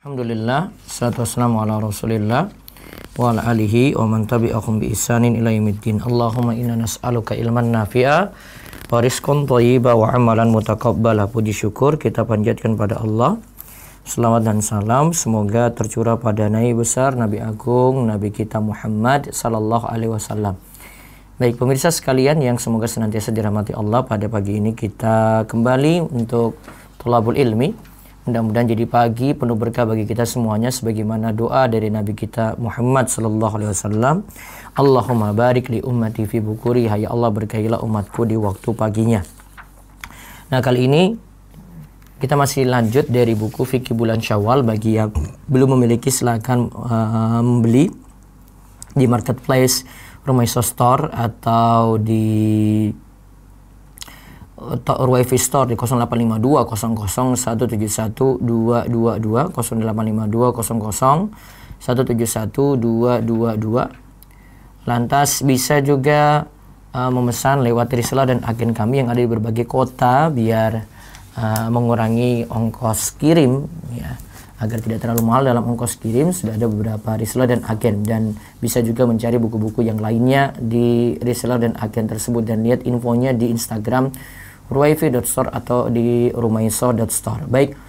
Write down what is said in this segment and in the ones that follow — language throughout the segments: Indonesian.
Alhamdulillah, salatu wassalamu ala rasulillah wa ala alihi wa man tabi'ahum bi ihsanin ila yaumiddin. Allahumma inna nas'aluka ilman nafi'a wa rizqan thayyiba wa amalan mutaqabbala. Puji syukur kita panjatkan pada Allah. Selawat dan salam semoga tercurah pada Nabi besar, Nabi agung, Nabi kita Muhammad sallallahu alaihi wasallam. Baik pemirsa sekalian yang semoga senantiasa dirahmati Allah, pada pagi ini kita kembali untuk thalabul ilmi. Mudah-mudahan jadi pagi penuh berkah bagi kita semuanya, sebagaimana doa dari Nabi kita Muhammad sallallahu alaihi wasallam. Allahumma barik li ummati fi bukuriha, ya Allah berkahilah umatku di waktu paginya. Nah, kali ini kita masih lanjut dari buku Fikih Bulan Syawal. Bagi yang belum memiliki silakan membeli di marketplace Rumaiso Store atau di Ruwaifi Store di 0852 00 171 222 0852 00 171 222. Lantas bisa juga memesan lewat reseller dan agen kami yang ada di berbagai kota biar mengurangi ongkos kirim, ya, agar tidak terlalu mahal dalam ongkos kirim. Sudah ada beberapa reseller dan agen, dan bisa juga mencari buku-buku yang lainnya di reseller dan agen tersebut, dan lihat infonya di Instagram ruwaifi.store atau di rumaiso.store. Baik,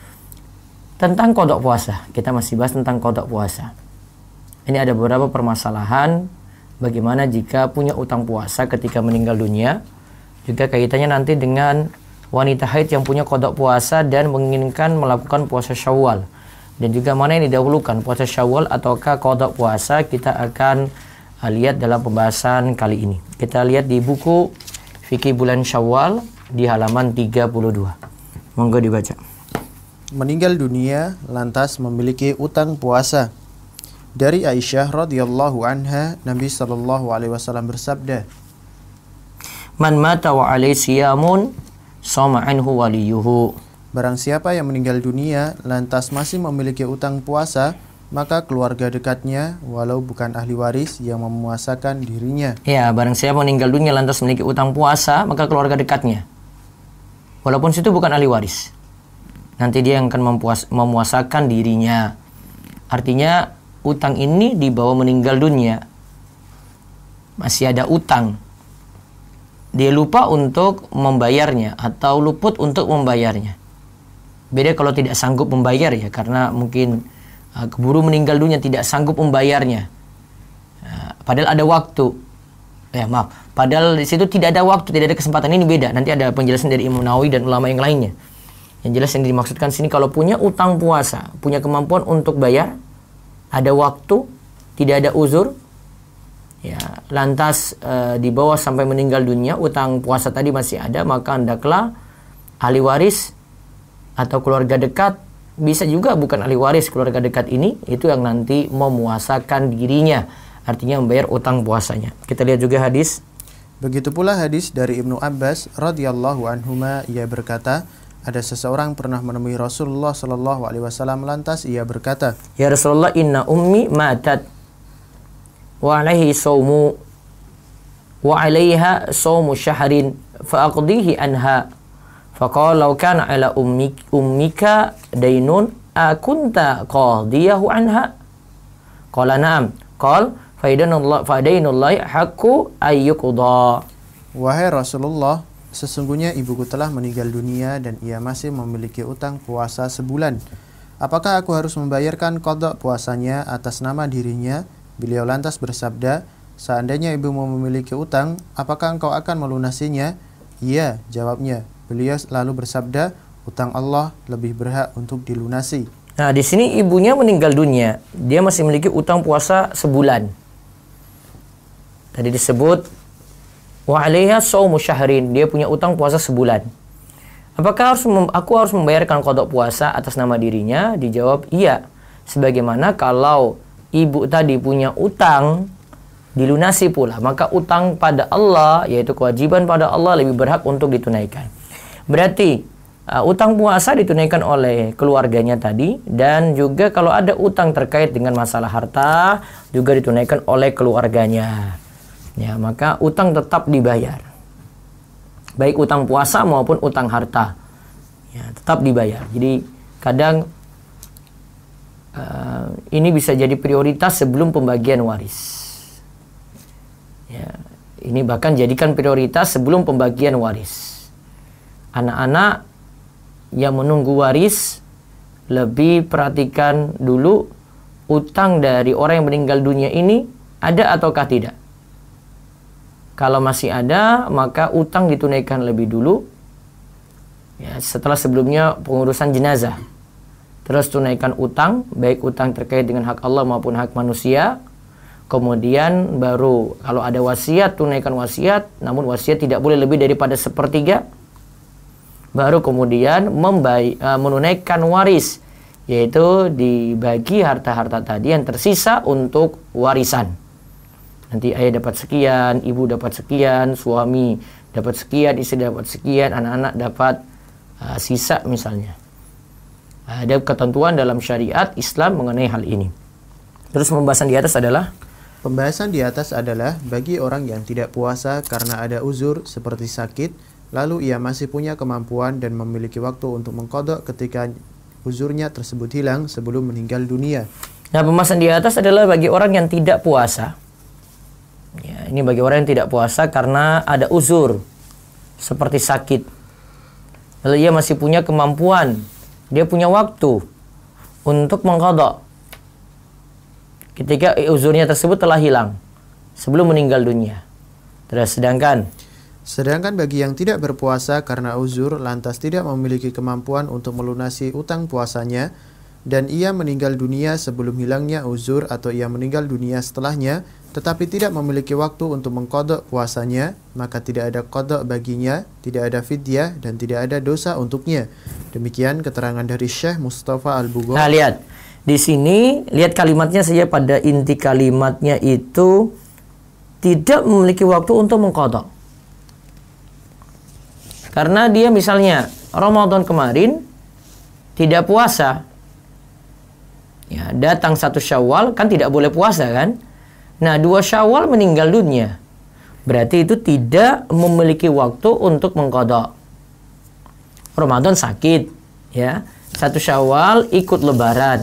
tentang kodok puasa, kita masih bahas tentang kodok puasa. Ini ada beberapa permasalahan bagaimana jika punya utang puasa ketika meninggal dunia, juga kaitannya nanti dengan wanita haid yang punya kodok puasa dan menginginkan melakukan puasa Syawal, dan juga mana yang didahulukan, puasa Syawal ataukah kodok puasa. Kita akan lihat dalam pembahasan kali ini. Kita lihat di buku Fikih Bulan Syawal di halaman 32. Monggo dibaca. Meninggal dunia lantas memiliki utang puasa. Dari Aisyah radhiyallahu anha, Nabi sallallahu alaihi wasallam bersabda, Man mata wa alaihi siyamun shoma anhu waliyuhu. Barang siapa yang meninggal dunia lantas masih memiliki utang puasa, maka keluarga dekatnya, walau bukan ahli waris, yang memuasakan dirinya. Ya, barang siapa meninggal dunia lantas memiliki utang puasa, maka keluarga dekatnya, walaupun situ bukan ahli waris, nanti dia yang akan memuasakan dirinya. Artinya utang ini dibawa meninggal dunia, masih ada utang, dia lupa untuk membayarnya atau luput untuk membayarnya. Beda kalau tidak sanggup membayar, ya, karena mungkin keburu meninggal dunia tidak sanggup membayarnya. Padahal ada waktu. Padahal di situ tidak ada waktu, tidak ada kesempatan. Ini beda. Nanti ada penjelasan dari Imam Nawawi dan ulama yang lainnya. Yang jelas yang dimaksudkan sini, kalau punya utang puasa, punya kemampuan untuk bayar, ada waktu, tidak ada uzur, ya, lantas dibawa sampai meninggal dunia, utang puasa tadi masih ada, maka hendaklah ahli waris atau keluarga dekat, bisa juga bukan ahli waris, keluarga dekat ini, itu yang nanti memuasakan dirinya, artinya membayar utang puasanya. Kita lihat juga hadis. Begitu pula hadis dari Ibnu Abbas radhiyallahu anhuma, ia berkata, ada seseorang pernah menemui Rasulullah sallallahu alaihi wasallam, lantas ia berkata, Ya Rasulullah, inna ummi matat wa alaihi sawmu wa alaiha sawmu syahrin fa aqdihi anha. Faqala law kana ala ummika dainun akunta qadiyahu anha. Qala na'am. Qala fa'idainullahi haqqu ayyuqda. Wahai Rasulullah, sesungguhnya ibuku telah meninggal dunia dan ia masih memiliki utang puasa sebulan. Apakah aku harus membayarkan qada puasanya atas nama dirinya? Beliau lantas bersabda, seandainya ibumu memiliki utang, apakah engkau akan melunasinya? Iya, jawabnya. Beliau lalu bersabda, utang Allah lebih berhak untuk dilunasi. Nah, di sini ibunya meninggal dunia, dia masih memiliki utang puasa sebulan. Tadi disebut wa 'alaiha shaumu syahrin, dia punya utang puasa sebulan. Apakah aku harus membayarkan qada puasa atas nama dirinya? Dijawab, iya. Sebagaimana kalau ibu tadi punya utang dilunasi pula, maka utang pada Allah, yaitu kewajiban pada Allah, lebih berhak untuk ditunaikan. Berarti utang puasa ditunaikan oleh keluarganya tadi, dan juga kalau ada utang terkait dengan masalah harta juga ditunaikan oleh keluarganya. Ya, maka utang tetap dibayar. Baik utang puasa maupun utang harta. Ya, tetap dibayar. Jadi kadang ini bisa jadi prioritas sebelum pembagian waris. Ya, ini bahkan jadikan prioritas sebelum pembagian waris. Anak-anak yang menunggu waris lebih perhatikan dulu utang dari orang yang meninggal dunia ini ada ataukah tidak. Kalau masih ada, maka utang ditunaikan lebih dulu. Ya, setelah sebelumnya pengurusan jenazah. Terus tunaikan utang, baik utang terkait dengan hak Allah maupun hak manusia. Kemudian baru kalau ada wasiat, tunaikan wasiat, namun wasiat tidak boleh lebih daripada 1/3. Baru kemudian menunaikan waris, yaitu dibagi harta-harta tadi yang tersisa untuk warisan. Nanti ayah dapat sekian, ibu dapat sekian, suami dapat sekian, istri dapat sekian, anak-anak dapat sisa misalnya. Ada ketentuan dalam syariat Islam mengenai hal ini. Terus pembahasan di atas adalah bagi orang yang tidak puasa karena ada uzur seperti sakit, lalu ia masih punya kemampuan dan memiliki waktu untuk mengqadha ketika uzurnya tersebut hilang sebelum meninggal dunia. Nah, pembahasan di atas adalah bagi orang yang tidak puasa. Ya, ini bagi orang yang tidak puasa karena ada uzur seperti sakit. Lalu ia masih punya kemampuan, dia punya waktu untuk mengqadha ketika uzurnya tersebut telah hilang sebelum meninggal dunia. Terus sedangkan bagi yang tidak berpuasa karena uzur lantas tidak memiliki kemampuan untuk melunasi utang puasanya dan ia meninggal dunia sebelum hilangnya uzur atau ia meninggal dunia setelahnya tetapi tidak memiliki waktu untuk mengqadha puasanya, maka tidak ada qadha baginya, tidak ada fidyah dan tidak ada dosa untuknya. Demikian keterangan dari Syekh Mustafa Al-Bughor. Nah, lihat di sini, lihat kalimatnya saja, pada inti kalimatnya itu tidak memiliki waktu untuk mengqadha. Karena dia misalnya Ramadan kemarin tidak puasa. Ya, datang 1 Syawal kan tidak boleh puasa kan? Nah, 2 Syawal meninggal dunia. Berarti itu tidak memiliki waktu untuk mengqadha. Ramadan sakit, ya. 1 Syawal ikut lebaran.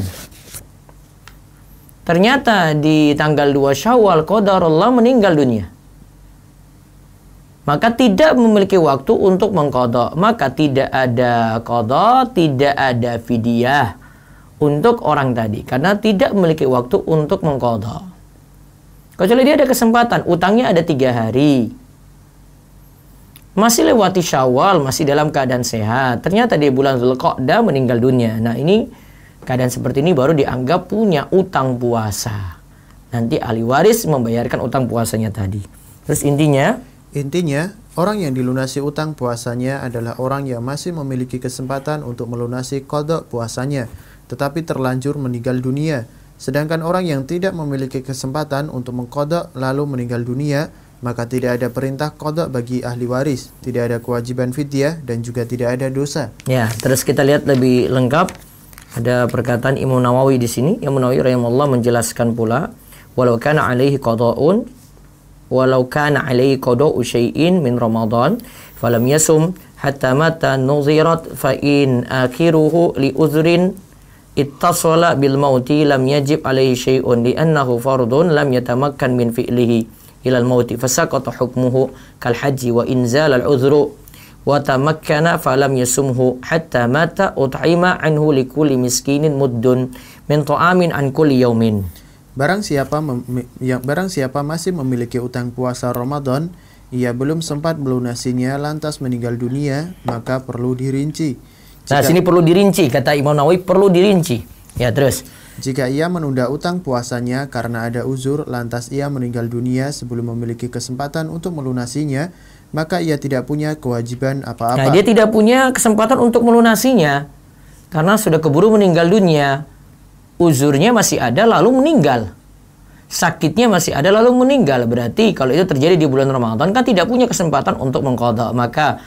Ternyata di tanggal 2 Syawal qadarullah meninggal dunia. Maka tidak memiliki waktu untuk mengqadha. Maka tidak ada qadha, tidak ada fidyah untuk orang tadi. Karena tidak memiliki waktu untuk mengqadha. Kecuali dia ada kesempatan, utangnya ada 3 hari. Masih lewati Syawal, masih dalam keadaan sehat. Ternyata di bulan Dzulqa'dah meninggal dunia. Nah, ini keadaan seperti ini baru dianggap punya utang puasa. Nanti ahli waris membayarkan utang puasanya tadi. Terus intinya, orang yang dilunasi utang puasanya adalah orang yang masih memiliki kesempatan untuk melunasi qadha puasanya, tetapi terlanjur meninggal dunia. Sedangkan orang yang tidak memiliki kesempatan untuk mengqadha lalu meninggal dunia, maka tidak ada perintah qadha bagi ahli waris, tidak ada kewajiban fidyah dan juga tidak ada dosa. Ya, terus kita lihat lebih lengkap. Ada perkataan Imam Nawawi di sini. Imam Nawawi rahimahullah menjelaskan pula, walau kana alaihi qada'u syai'in min Ramadan falam yasum hatta mata nuzirat fa in akhiruhu li uzrin ittasala bil mauti lam yajib alaihi syai'un li'annahu fardun lam yatamakkan min fi'lihi ila al mauti fasaqata hukmuhu kal haji wa inzal al uzru wa tamakkana falam yasumhu hatta mata ut'ima anhu likulli miskinin muddun min ta'amin an kulli yaumin. Barang siapa masih memiliki utang puasa Ramadan, ia belum sempat melunasinya lantas meninggal dunia, maka perlu dirinci. Nah, sini perlu dirinci, kata Imam Nawawi, perlu dirinci. Ya, terus. Jika ia menunda utang puasanya karena ada uzur, lantas ia meninggal dunia sebelum memiliki kesempatan untuk melunasinya, maka ia tidak punya kewajiban apa-apa. Nah, dia tidak punya kesempatan untuk melunasinya karena sudah keburu meninggal dunia. Uzurnya masih ada lalu meninggal. Sakitnya masih ada lalu meninggal. Berarti kalau itu terjadi di bulan Ramadan kan tidak punya kesempatan untuk mengqadha. Maka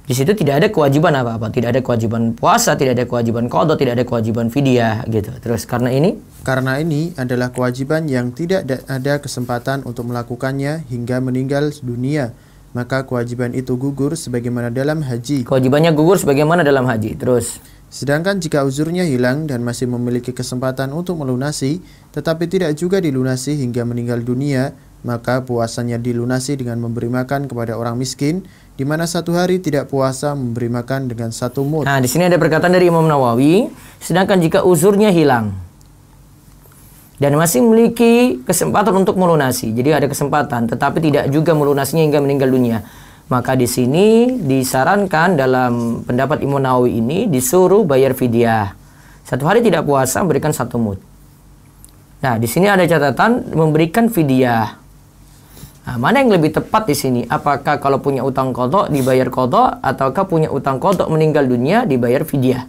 di situ tidak ada kewajiban apa-apa, tidak ada kewajiban puasa, tidak ada kewajiban qadha, tidak ada kewajiban fidyah gitu. Terus karena ini adalah kewajiban yang tidak ada kesempatan untuk melakukannya hingga meninggal dunia, maka kewajiban itu gugur sebagaimana dalam haji. Kewajibannya gugur sebagaimana dalam haji. Terus Sedangkan jika uzurnya hilang dan masih memiliki kesempatan untuk melunasi, tetapi tidak juga dilunasi hingga meninggal dunia, maka puasanya dilunasi dengan memberi makan kepada orang miskin, di mana satu hari tidak puasa memberi makan dengan satu mud. Nah, di sini ada perkataan dari Imam Nawawi, sedangkan jika uzurnya hilang dan masih memiliki kesempatan untuk melunasi, jadi ada kesempatan, tetapi tidak juga melunasinya hingga meninggal dunia, maka di sini disarankan dalam pendapat Imam Nawawi ini disuruh bayar fidyah. Satu hari tidak puasa memberikan satu mud. Nah, di sini ada catatan memberikan fidyah. Nah, mana yang lebih tepat di sini? Apakah kalau punya utang qadha dibayar qadha, ataukah punya utang qadha meninggal dunia dibayar fidyah?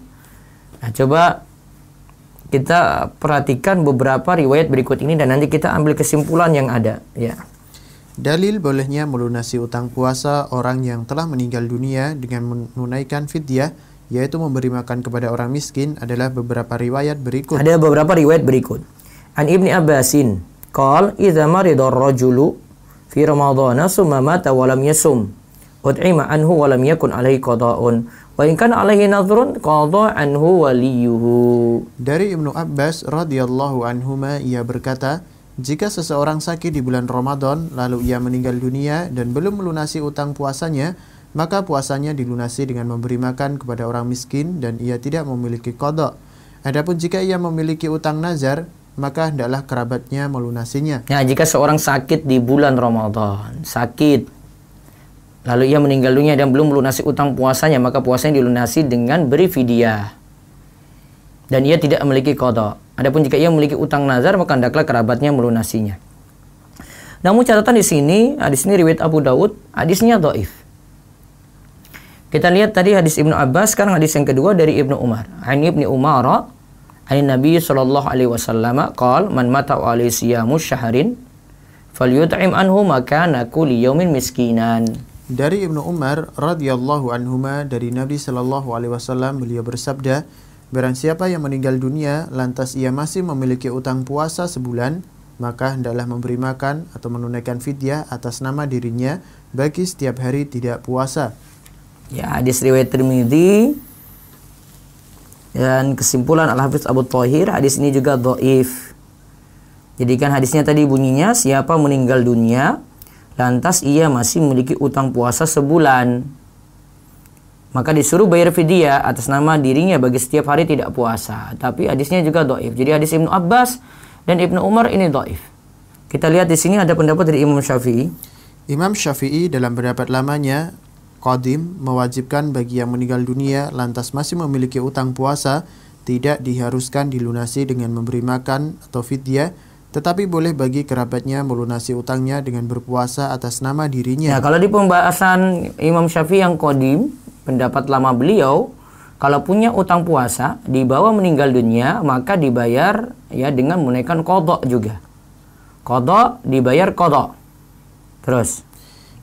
Nah, coba kita perhatikan beberapa riwayat berikut ini dan nanti kita ambil kesimpulan yang ada, ya. Dalil bolehnya melunasi utang puasa orang yang telah meninggal dunia dengan menunaikan fidyah, yaitu memberi makan kepada orang miskin, adalah beberapa riwayat berikut. Ada beberapa riwayat berikut. An Ibni Abbasin, qala idza marida ar-rajulu fi ramadhana summa mata wa lam yasum, ud'ima anhu wa lam yakun alaihi qada'un, wa in kana alaihi nadhrun qada anhu waliyuhu. Dari Ibnu Abbas radhiyallahu anhuma, ia berkata, jika seseorang sakit di bulan Ramadan lalu ia meninggal dunia dan belum melunasi utang puasanya, maka puasanya dilunasi dengan memberi makan kepada orang miskin dan ia tidak memiliki qadha. Adapun jika ia memiliki utang nazar, maka hendaklah kerabatnya melunasinya. Nah, jika seorang sakit di bulan Ramadan, sakit lalu ia meninggal dunia dan belum melunasi utang puasanya, maka puasanya dilunasi dengan beri fidyah. Dan ia tidak memiliki qadha. Adapun jika ia memiliki utang nazar, maka hendaklah kerabatnya melunasinya. Namun catatan di sini, hadis ini riwayat Abu Daud, hadisnya dhaif. Kita lihat tadi hadis Ibnu Abbas, sekarang hadis yang kedua dari Ibnu Umar. An Ibnu Umar, an Nabi sallallahu alaihi wasallam qala man mata wa alayhi siyamu syahrin falyut'im anhu makana kulli yaumin miskinan. Dari Ibnu Umar radhiyallahu anhuma, dari Nabi sallallahu alaihi wasallam, beliau bersabda, barang siapa yang meninggal dunia lantas ia masih memiliki utang puasa sebulan, maka hendaklah memberi makan atau menunaikan fidyah atas nama dirinya bagi setiap hari tidak puasa. Ya, hadis riwayat Tirmidzi. Dan kesimpulan Al-Hafiz Abu Thahir, hadis ini juga dhaif. Jadi kan hadisnya tadi bunyinya, siapa meninggal dunia lantas ia masih memiliki utang puasa sebulan, maka disuruh bayar fidyah atas nama dirinya bagi setiap hari tidak puasa. Tapi hadisnya juga dhaif. Jadi hadis Ibnu Abbas dan Ibnu Umar ini dhaif. Kita lihat di sini ada pendapat dari Imam Syafi'i. Imam Syafi'i dalam pendapat lamanya qadim mewajibkan bagi yang meninggal dunia lantas masih memiliki utang puasa tidak diharuskan dilunasi dengan memberi makan atau fidyah, tetapi boleh bagi kerabatnya melunasi utangnya dengan berpuasa atas nama dirinya. Nah, kalau di pembahasan Imam Syafi'i yang qadim, pendapat lama beliau, kalau punya utang puasa dibawa meninggal dunia, maka dibayar ya dengan menunaikan qadha juga. Qadha dibayar qadha. Terus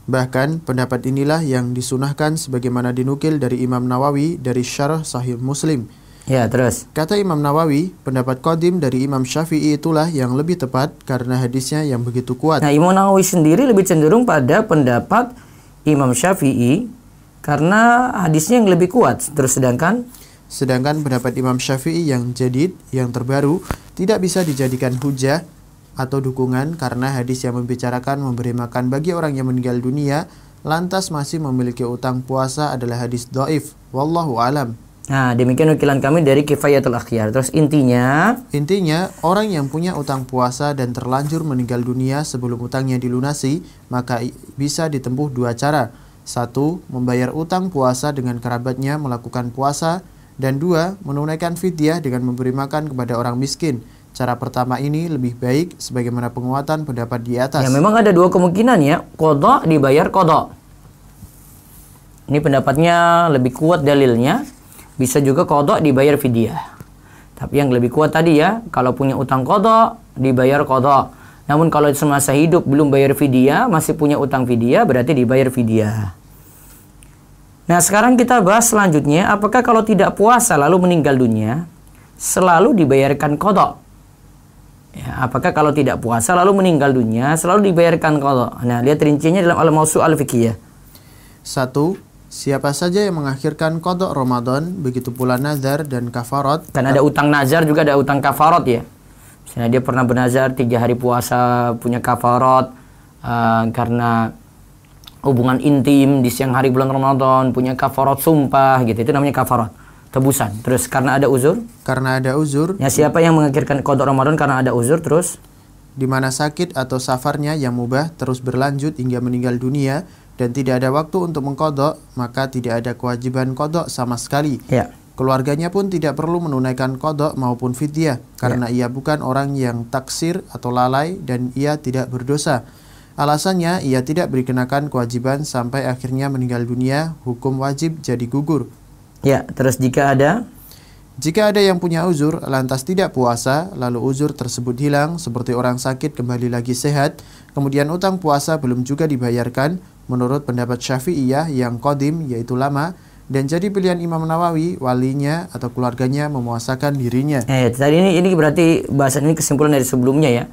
bahkan pendapat inilah yang disunahkan sebagaimana dinukil dari Imam Nawawi dari Syarah Sahih Muslim. Ya, terus kata Imam Nawawi, pendapat qadim dari Imam Syafi'i itulah yang lebih tepat karena hadisnya yang begitu kuat. Nah, Imam Nawawi sendiri lebih cenderung pada pendapat Imam Syafi'i karena hadisnya yang lebih kuat. Terus sedangkan pendapat Imam Syafi'i yang jadid, yang terbaru, tidak bisa dijadikan hujah atau dukungan karena hadis yang membicarakan memberi makan bagi orang yang meninggal dunia lantas masih memiliki utang puasa adalah hadis dhaif. Wallahu alam. Nah, demikian nukilan kami dari Kifayatul Akhyar. Terus intinya orang yang punya utang puasa dan terlanjur meninggal dunia sebelum utangnya dilunasi, maka bisa ditempuh dua cara. 1. Membayar utang puasa dengan kerabatnya melakukan puasa, dan 2. Menunaikan fidyah dengan memberi makan kepada orang miskin. Cara pertama ini lebih baik sebagaimana penguatan pendapat di atas. Ya, memang ada dua kemungkinan ya. Qadha dibayar qadha. Ini pendapatnya lebih kuat dalilnya. Bisa juga qadha dibayar fidyah. Tapi yang lebih kuat tadi ya, kalau punya utang qadha dibayar qadha. Namun kalau semasa hidup belum bayar fidyah, masih punya utang fidyah, berarti dibayar fidyah. Nah, sekarang kita bahas selanjutnya, apakah kalau tidak puasa lalu meninggal dunia selalu dibayarkan qadha? Ya, apakah kalau tidak puasa lalu meninggal dunia selalu dibayarkan qadha? Nah, lihat rinciannya dalam Al-Mawsu' Al-Fiqhiyah. 1. Siapa saja yang mengakhirkan qada Ramadan, begitu pula nazar dan kafarat. Kan ada utang nazar juga ada utang kafarat ya. Misalnya dia pernah bernazar 3 hari puasa, punya kafarat karena hubungan intim di siang hari bulan Ramadan, punya kafarat sumpah gitu. Itu namanya kafarat, tebusan. Terus karena ada uzur? Karena ada uzur. Ya, siapa yang mengakhirkan qada Ramadan karena ada uzur terus? Di mana sakit atau safarnya yang mubah terus berlanjut hingga meninggal dunia dan tidak ada waktu untuk mengqada, maka tidak ada kewajiban qada sama sekali. Ya. Keluarganya pun tidak perlu menunaikan qada maupun fidyah karena ia bukan orang yang taksir atau lalai dan ia tidak berdosa. Alasannya ia tidak dikenakan kewajiban sampai akhirnya meninggal dunia, hukum wajib jadi gugur. Ya, terus jika ada yang punya uzur lantas tidak puasa, lalu uzur tersebut hilang seperti orang sakit kembali lagi sehat, kemudian utang puasa belum juga dibayarkan, menurut pendapat Syafi'iyah yang qadim yaitu lama, dan jadi pilihan Imam Nawawi, walinya atau keluarganya memuasakan dirinya. Tadi ini berarti bahasan ini kesimpulan dari sebelumnya ya.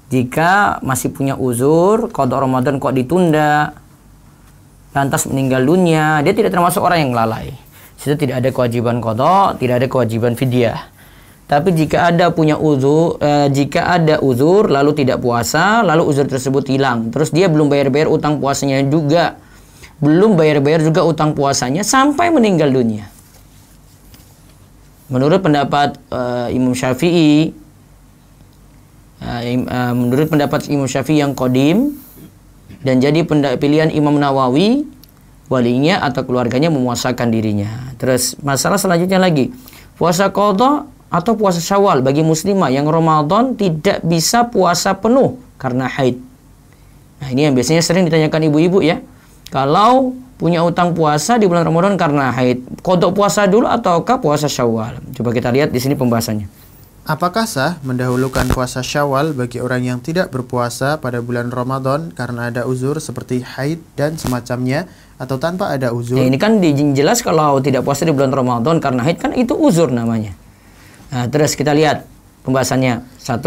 Jika masih punya uzur, qada Ramadan kok ditunda, lantas meninggal dunia, dia tidak termasuk orang yang lalai. Situ tidak ada kewajiban qada, tidak ada kewajiban fidyah. Tapi jika ada uzur lalu tidak puasa, lalu uzur tersebut hilang, terus dia belum bayar-bayar utang puasanya juga, belum bayar-bayar juga utang puasanya sampai meninggal dunia. Menurut pendapat Imam Syafi'i, yang qadim dan jadi pilihan Imam Nawawi, walinya atau keluarganya memuasakan dirinya. Terus masalah selanjutnya lagi, puasa qada atau puasa Syawal bagi muslimah yang Ramadan tidak bisa puasa penuh karena haid. Nah, ini yang biasanya sering ditanyakan ibu-ibu ya. Kalau punya utang puasa di bulan Ramadan karena haid, qada puasa dulu ataukah puasa Syawal? Coba kita lihat di sini pembahasannya. Apakah sah mendahulukan puasa Syawal bagi orang yang tidak berpuasa pada bulan Ramadan karena ada uzur seperti haid dan semacamnya, atau tanpa ada uzur? Ini kan jelas kalau tidak puasa di bulan Ramadan karena haid kan itu uzur namanya. Nah, terus kita lihat pembahasannya. 1.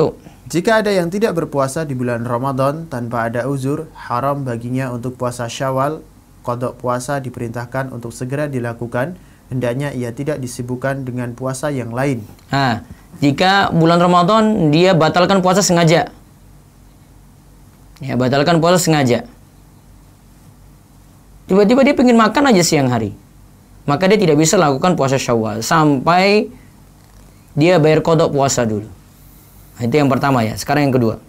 Jika ada yang tidak berpuasa di bulan Ramadan tanpa ada uzur, haram baginya untuk puasa Syawal. Qada puasa diperintahkan untuk segera dilakukan, hendaknya ia tidak disibukkan dengan puasa yang lain. Nah, jika bulan Ramadan dia batalkan puasa sengaja. Ya, batalkan puasa sengaja. Tiba-tiba dia pengen makan aja siang hari. Maka dia tidak bisa lakukan puasa Syawal sampai dia bayar qada puasa dulu. Nah, itu yang pertama ya. Sekarang yang kedua.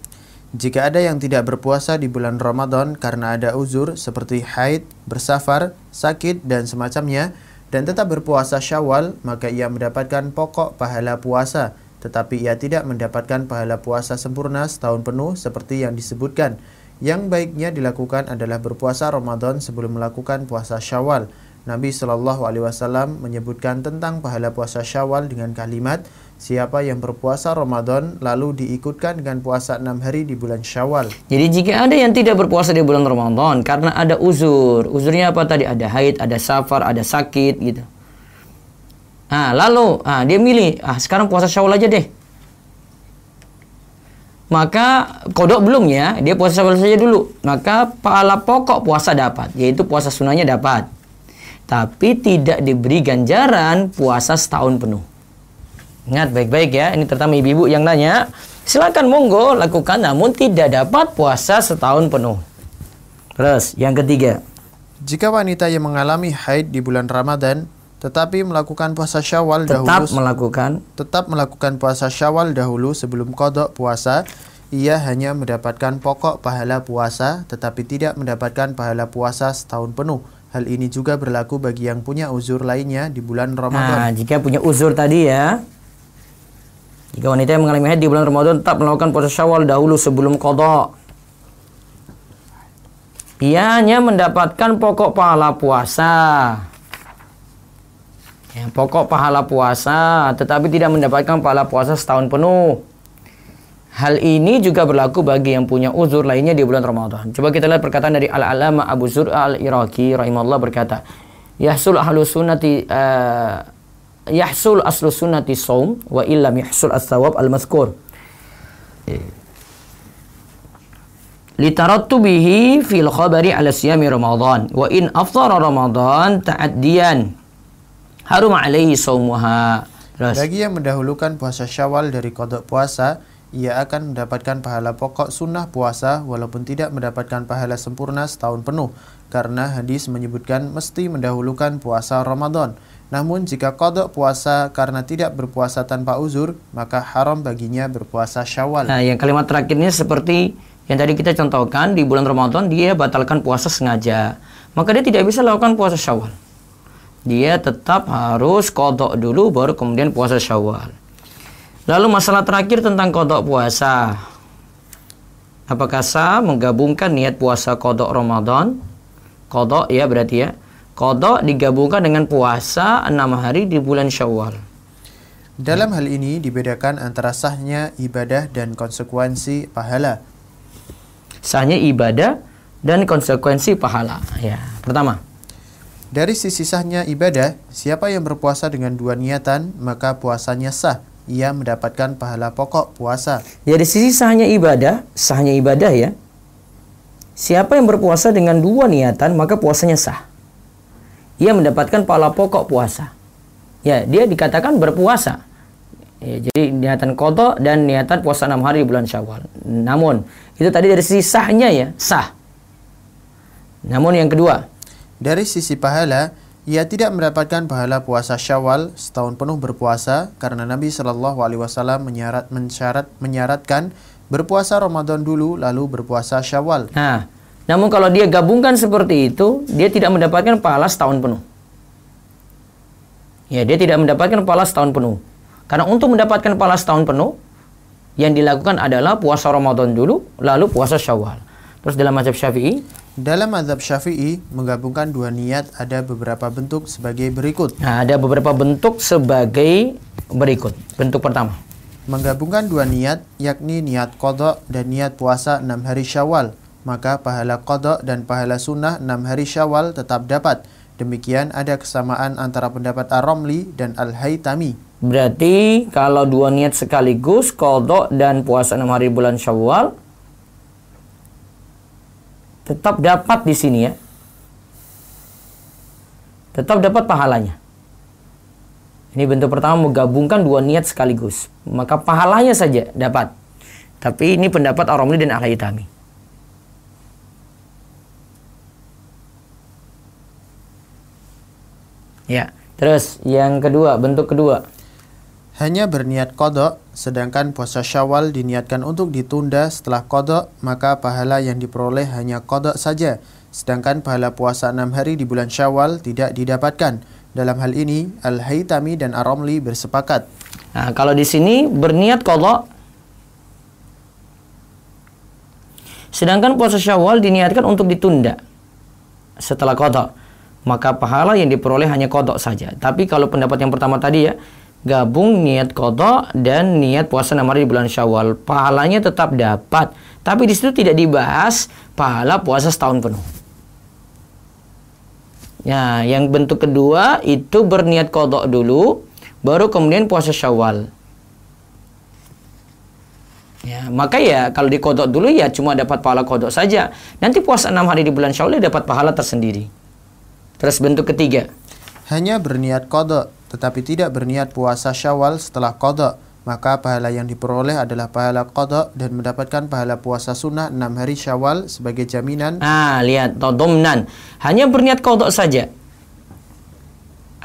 Jika ada yang tidak berpuasa di bulan Ramadan karena ada uzur seperti haid, bersafar, sakit, dan semacamnya, dan tetap berpuasa Syawal, maka ia mendapatkan pokok pahala puasa, tetapi ia tidak mendapatkan pahala puasa sempurna setahun penuh seperti yang disebutkan. Yang baiknya dilakukan adalah berpuasa Ramadan sebelum melakukan puasa Syawal. Nabi SAW menyebutkan tentang pahala puasa Syawal dengan kalimat, siapa yang berpuasa Ramadan lalu diikutkan dengan puasa 6 hari di bulan Syawal. Jadi jika ada yang tidak berpuasa di bulan Ramadan karena ada uzur, uzurnya apa tadi? Ada haid, ada safar, ada sakit gitu. Nah, lalu dia milih, sekarang puasa Syawal aja deh. Maka kodok belum ya, dia puasa Syawal saja dulu. Maka pahala pokok puasa dapat, yaitu puasa sunnahnya dapat. Tapi tidak diberi ganjaran puasa setahun penuh. Ingat baik-baik ya, ini terutama ibu-ibu yang nanya. Silakan monggo lakukan, namun tidak dapat puasa setahun penuh. Terus yang ketiga, jika wanita yang mengalami haid di bulan Ramadan tetapi melakukan puasa Syawal tetap melakukan puasa Syawal dahulu sebelum qada puasa, ia hanya mendapatkan pokok pahala puasa tetapi tidak mendapatkan pahala puasa setahun penuh. Hal ini juga berlaku bagi yang punya uzur lainnya di bulan Ramadan. Nah, jika punya uzur tadi ya, jika wanita yang mengalami haid di bulan Ramadan tetap melakukan puasa Syawal dahulu sebelum qada, ia hanya mendapatkan pokok pahala puasa. Ya, pokok pahala puasa, tetapi tidak mendapatkan pahala puasa setahun penuh. Hal ini juga berlaku bagi yang punya uzur lainnya di bulan Ramadan. Coba kita lihat perkataan dari Al-Alama Abu Zur'a Al-Iraqi rahimahullah berkata, yahsul aslu sunnati shaum wa illam yahsul as-thawab al-mazkur. litarattubihi fil khabari ala siyami Ramadan wa in afthara Ramadan ta'addiyan harum alaihi shaumuha. Bagi yang mendahulukan puasa Syawal dari qada puasa, ia akan mendapatkan pahala pokok sunnah puasa walaupun tidak mendapatkan pahala sempurna setahun penuh, karena hadis menyebutkan mesti mendahulukan puasa Ramadan. Namun jika qada puasa karena tidak berpuasa tanpa uzur, maka haram baginya berpuasa Syawal. Nah, yang kalimat terakhirnya seperti yang tadi kita contohkan, di bulan Ramadan dia batalkan puasa sengaja, maka dia tidak bisa lakukan puasa Syawal. Dia tetap harus qada dulu baru kemudian puasa Syawal. Lalu masalah terakhir tentang qada puasa. Apakah sah menggabungkan niat puasa qada Ramadan? Qada ya berarti ya. Qada digabungkan dengan puasa 6 hari di bulan Syawal. Dalam hal ini dibedakan antara sahnya ibadah dan konsekuensi pahala. Sahnya ibadah dan konsekuensi pahala. Ya, pertama. Dari sisi sahnya ibadah, siapa yang berpuasa dengan dua niatan, maka puasanya sah. Ia mendapatkan pahala pokok puasa. Dari sisi sahnya ibadah ya. Siapa yang berpuasa dengan dua niatan, maka puasanya sah. Ia mendapatkan pahala pokok puasa. Ya, dia dikatakan berpuasa. Ya, jadi niatan qada dan niatan puasa 6 hari bulan Syawal. Namun, itu tadi dari sisi sahnya ya, sah. Namun yang kedua, dari sisi pahala, ia tidak mendapatkan pahala puasa Syawal setahun penuh berpuasa karena Nabi Shallallahu Alaihi Wasallam menyaratkan berpuasa Ramadan dulu lalu berpuasa Syawal. Nah, namun kalau dia gabungkan seperti itu, dia tidak mendapatkan pahala setahun penuh. Ya, dia tidak mendapatkan pahala setahun penuh. Karena untuk mendapatkan pahala setahun penuh, yang dilakukan adalah puasa Ramadan dulu, lalu puasa Syawal. Terus dalam mazhab Syafi'i? Dalam mazhab Syafi'i, menggabungkan dua niat ada beberapa bentuk sebagai berikut. Nah, ada beberapa bentuk sebagai berikut. Bentuk pertama, menggabungkan dua niat, yakni niat qada dan niat puasa 6 hari Syawal. Maka pahala qada dan pahala sunnah 6 hari Syawal tetap dapat. Demikian ada kesamaan antara pendapat Ar-Ramli dan Al-Haytami. Berarti kalau dua niat sekaligus, qada dan puasa 6 hari bulan Syawal, tetap dapat di sini ya. Tetap dapat pahalanya. Ini bentuk pertama, menggabungkan dua niat sekaligus. Maka pahalanya saja dapat. Tapi ini pendapat Ar-Ramli dan Al-Haytami. Ya, terus yang kedua, bentuk kedua. Hanya berniat qada, sedangkan puasa Syawal diniatkan untuk ditunda setelah qada, maka pahala yang diperoleh hanya qada saja. Sedangkan pahala puasa 6 hari di bulan Syawal tidak didapatkan. Dalam hal ini, Al-Haytami dan Ar-Ramli bersepakat. Nah, kalau di sini berniat qada, sedangkan puasa Syawal diniatkan untuk ditunda setelah qada, maka pahala yang diperoleh hanya qada saja. Tapi kalau pendapat yang pertama tadi ya, gabung niat qada dan niat puasa 6 hari di bulan Syawal, pahalanya tetap dapat. Tapi di situ tidak dibahas pahala puasa setahun penuh. Ya, yang bentuk kedua itu berniat qada dulu, baru kemudian puasa Syawal. Ya, maka ya kalau di qada dulu ya cuma dapat pahala qada saja. Nanti puasa 6 hari di bulan Syawal dia dapat pahala tersendiri. Terus bentuk ketiga, hanya berniat qada tetapi tidak berniat puasa Syawal setelah qada, maka pahala yang diperoleh adalah pahala qada dan mendapatkan pahala puasa sunnah 6 hari Syawal sebagai jaminan. Nah, lihat, domnan. Hanya berniat qada saja.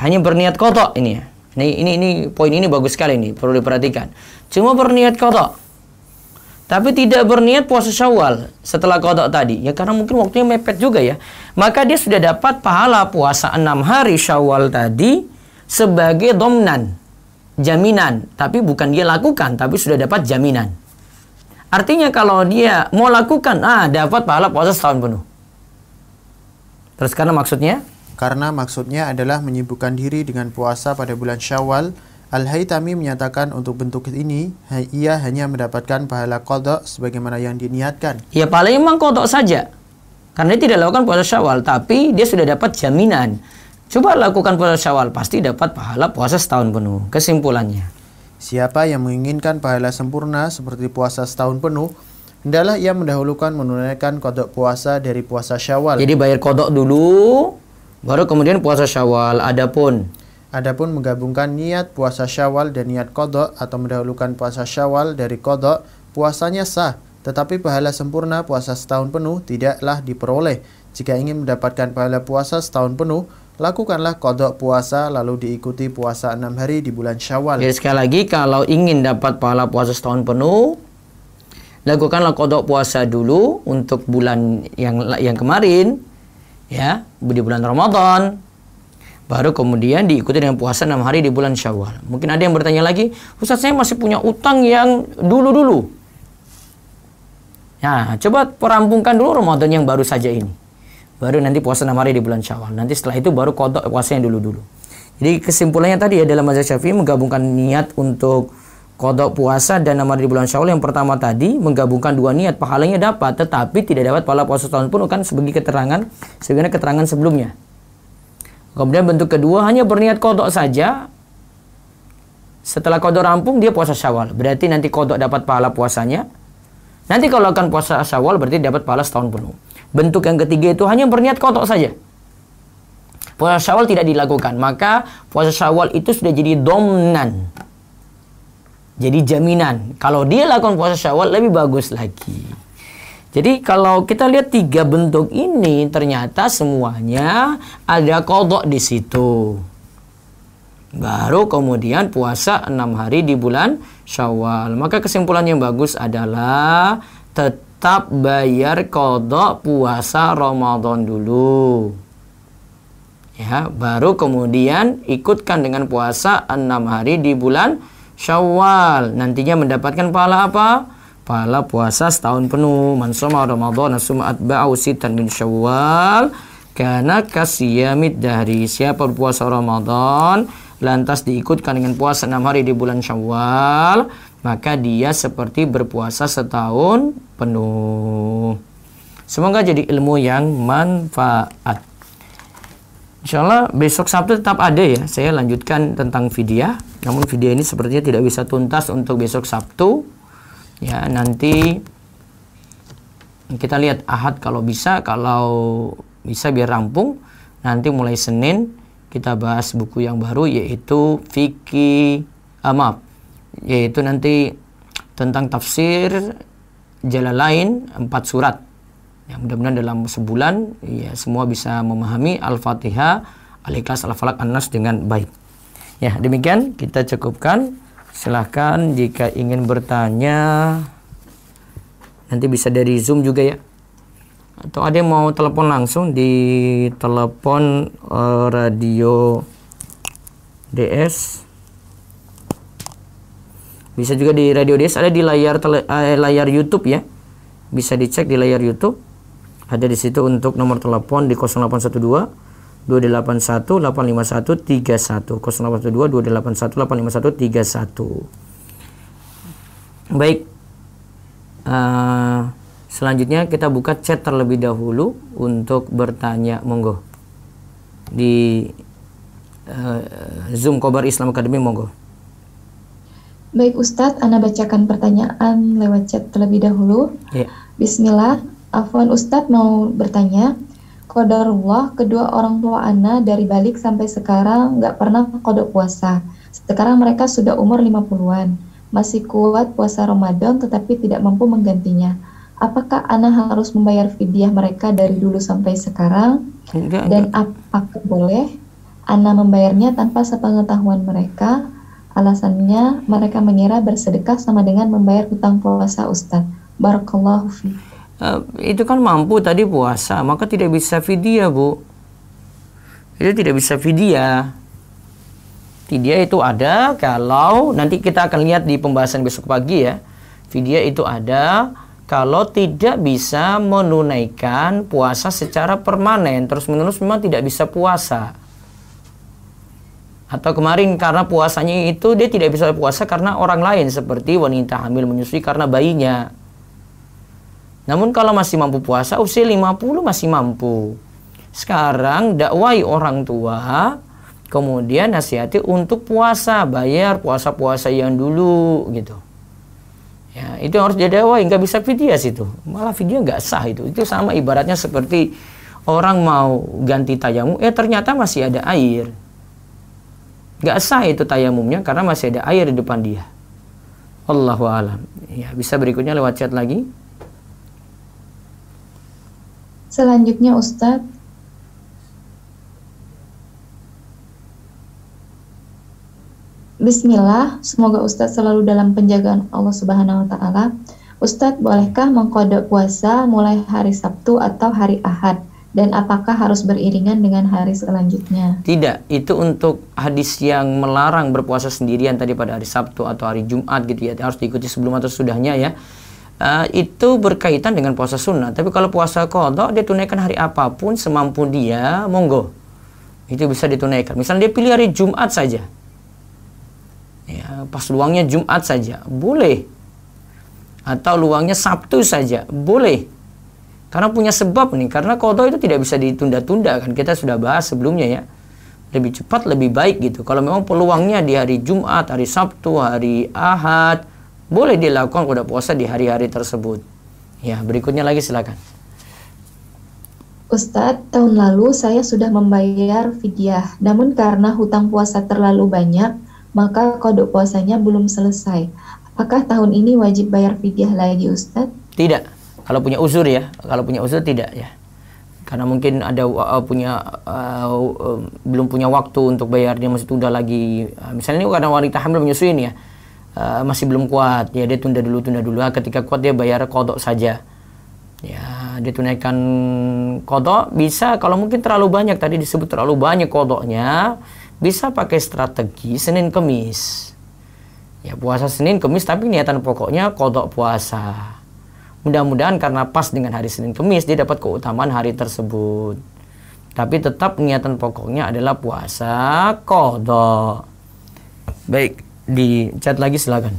Hanya berniat qada ini ya. Ini poin ini bagus sekali nih, perlu diperhatikan. Cuma berniat qada. Tapi tidak berniat puasa Syawal setelah qada tadi. Ya karena mungkin waktunya mepet juga ya. Maka dia sudah dapat pahala puasa 6 hari Syawal tadi sebagai domnan, jaminan. Tapi bukan dia lakukan, tapi sudah dapat jaminan. Artinya kalau dia mau lakukan, dapat pahala puasa setahun penuh. Terus karena maksudnya? Karena maksudnya adalah menyibukkan diri dengan puasa pada bulan Syawal. Al-Haytami menyatakan untuk bentuk ini, ia hanya mendapatkan pahala qada sebagaimana yang diniatkan. Ya paling memang qada saja. Karena dia tidak lakukan puasa Syawal, tapi dia sudah dapat jaminan. Coba lakukan puasa Syawal, pasti dapat pahala puasa setahun penuh. Kesimpulannya, siapa yang menginginkan pahala sempurna seperti puasa setahun penuh, hendaklah ia mendahulukan menunaikan qada puasa dari puasa Syawal. Jadi bayar qada dulu, baru kemudian puasa Syawal. Adapun menggabungkan niat puasa Syawal dan niat qada atau mendahulukan puasa Syawal dari qada, puasanya sah, tetapi pahala sempurna puasa setahun penuh tidaklah diperoleh. Jika ingin mendapatkan pahala puasa setahun penuh, lakukanlah qada puasa lalu diikuti puasa 6 hari di bulan Syawal. Jadi sekali lagi, kalau ingin dapat pahala puasa setahun penuh, lakukanlah qada puasa dulu untuk bulan yang kemarin, ya, di bulan Ramadan. Baru kemudian diikuti dengan puasa 6 hari di bulan Syawal. Mungkin ada yang bertanya lagi, Ustaz, saya masih punya utang yang dulu-dulu. Nah, coba perampungkan dulu Ramadan yang baru saja ini. Baru nanti puasa 6 hari di bulan Syawal. Nanti setelah itu baru qada puasa yang dulu-dulu. Jadi kesimpulannya tadi ya, dalam mazhab Syafi'i menggabungkan niat untuk qada puasa dan 6 hari di bulan Syawal. Yang pertama tadi menggabungkan dua niat, pahalanya dapat, tetapi tidak dapat pahala puasa tahun penuh, kan sebagai keterangan sebelumnya. Kemudian bentuk kedua, hanya berniat qada saja. Setelah qada rampung dia puasa Syawal. Berarti nanti qada dapat pahala puasanya. Nanti kalau akan puasa Syawal berarti dapat pahala setahun penuh. Bentuk yang ketiga itu hanya berniat qada saja. Puasa Syawal tidak dilakukan, maka puasa Syawal itu sudah jadi domnan. Jadi jaminan. Kalau dia lakukan puasa Syawal lebih bagus lagi. Jadi kalau kita lihat tiga bentuk ini, ternyata semuanya ada qada di situ. Baru kemudian puasa 6 hari di bulan Syawal. Maka kesimpulan yang bagus adalah tetap bayar qada puasa Ramadan dulu. Ya, baru kemudian ikutkan dengan puasa 6 hari di bulan Syawal. Nantinya mendapatkan pahala apa? Pahala puasa setahun penuh. Man shoma Ramadan summa atba'ahu sittan min Syawal kana kasiyamid dahri. Siapa berpuasa Ramadan lantas diikutkan dengan puasa 6 hari di bulan Syawal, maka dia seperti berpuasa setahun penuh. Semoga jadi ilmu yang manfaat. Insyaallah besok Sabtu tetap ada ya. Saya lanjutkan tentang fidyah. Namun fidyah ini sepertinya tidak bisa tuntas untuk besok Sabtu. Ya, nanti kita lihat Ahad kalau bisa biar rampung. Nanti mulai Senin kita bahas buku yang baru, yaitu yaitu nanti tentang tafsir Jalalain 4 surat. Ya, mudah-mudahan dalam sebulan ya semua bisa memahami Al-Fatihah, Al-Ikhlas, Al-Falaq, An-Nas dengan baik. Ya, demikian kita cukupkan. Silahkan jika ingin bertanya, nanti bisa dari Zoom juga ya. Atau ada yang mau telepon langsung di telepon radio DS. Bisa juga di radio DS, ada di layar YouTube ya. Bisa dicek di layar YouTube. Ada di situ untuk nomor telepon di 0812 281 851 31 0812 281 851 31. Baik. Selanjutnya kita buka chat terlebih dahulu untuk bertanya, monggo. Di Zoom Khobar Islam Academy, monggo. Baik Ustadz, Ana bacakan pertanyaan lewat chat terlebih dahulu. Ya. Bismillah, afwan Ustadz mau bertanya. Qadarullah, kedua orang tua Ana dari balik sampai sekarang nggak pernah qada puasa. Sekarang mereka sudah umur 50-an. Masih kuat puasa Ramadan tetapi tidak mampu menggantinya. Apakah Ana harus membayar fidyah mereka dari dulu sampai sekarang? Dan apakah boleh Ana membayarnya tanpa sepengetahuan mereka? Alasannya mereka mengira bersedekah sama dengan membayar hutang puasa Ustadz. Barakallahu fiik. Itu kan mampu tadi puasa, maka tidak bisa fidyah, Bu. Itu tidak bisa fidyah. Fidyah itu ada kalau nanti kita akan lihat di pembahasan besok pagi ya. Fidyah itu ada kalau tidak bisa menunaikan puasa secara permanen, terus-menerus memang tidak bisa puasa. Atau kemarin karena puasanya itu dia tidak bisa puasa karena orang lain, seperti wanita hamil menyusui karena bayinya. Namun kalau masih mampu puasa, usia 50 masih mampu. Sekarang dakwai orang tua, kemudian nasihati untuk puasa, bayar puasa-puasa yang dulu gitu. Ya, itu harus didakwain, nggak bisa fidyah situ. Malah fidyah nggak sah itu. Itu sama ibaratnya seperti orang mau ganti tayamum, ternyata masih ada air. Nggak sah itu tayamumnya karena masih ada air di depan dia. Allahu a'lam. Ya, bisa berikutnya lewat chat lagi. Selanjutnya Ustadz, Bismillah, semoga Ustadz selalu dalam penjagaan Allah Subhanahu wa Ta'ala. Ustadz, bolehkah mengkodok puasa mulai hari Sabtu atau hari Ahad? Dan apakah harus beriringan dengan hari selanjutnya? Tidak, itu untuk hadis yang melarang berpuasa sendirian tadi pada hari Sabtu atau hari Jumat gitu ya. Harus diikuti sebelum atau sudahnya ya. Itu berkaitan dengan puasa sunnah. Tapi kalau puasa qadha, dia tunaikan hari apapun semampu dia, monggo. Itu bisa ditunaikan. Misalnya dia pilih hari Jumat saja. Ya, pas luangnya Jumat saja, boleh. Atau luangnya Sabtu saja, boleh. Karena punya sebab nih, karena qadha itu tidak bisa ditunda-tunda kan. Kita sudah bahas sebelumnya ya. Lebih cepat, lebih baik gitu. Kalau memang peluangnya di hari Jumat, hari Sabtu, hari Ahad, boleh dilakukan qadha puasa di hari-hari tersebut. Ya, berikutnya lagi silakan. Ustadz, tahun lalu saya sudah membayar fidyah. Namun karena hutang puasa terlalu banyak, maka qadha puasanya belum selesai. Apakah tahun ini wajib bayar fidyah lagi Ustadz? Tidak. Kalau punya uzur ya, kalau punya uzur tidak ya. Karena mungkin ada belum punya waktu untuk bayar, dia masih tunda lagi. Misalnya ini karena wanita hamil menyusui ya, masih belum kuat, ya dia tunda dulu. Ketika kuat dia bayar qadha saja. Ya, dia tunaikan qadha bisa. Kalau mungkin terlalu banyak, tadi disebut terlalu banyak qadhanya, bisa pakai strategi Senin Kemis. Ya, puasa Senin Kemis tapi niatan pokoknya qadha puasa. Mudah-mudahan karena pas dengan hari Senin Kemis dia dapat keutamaan hari tersebut. Tapi tetap niatan pokoknya adalah puasa qadha. Baik, di chat lagi silakan.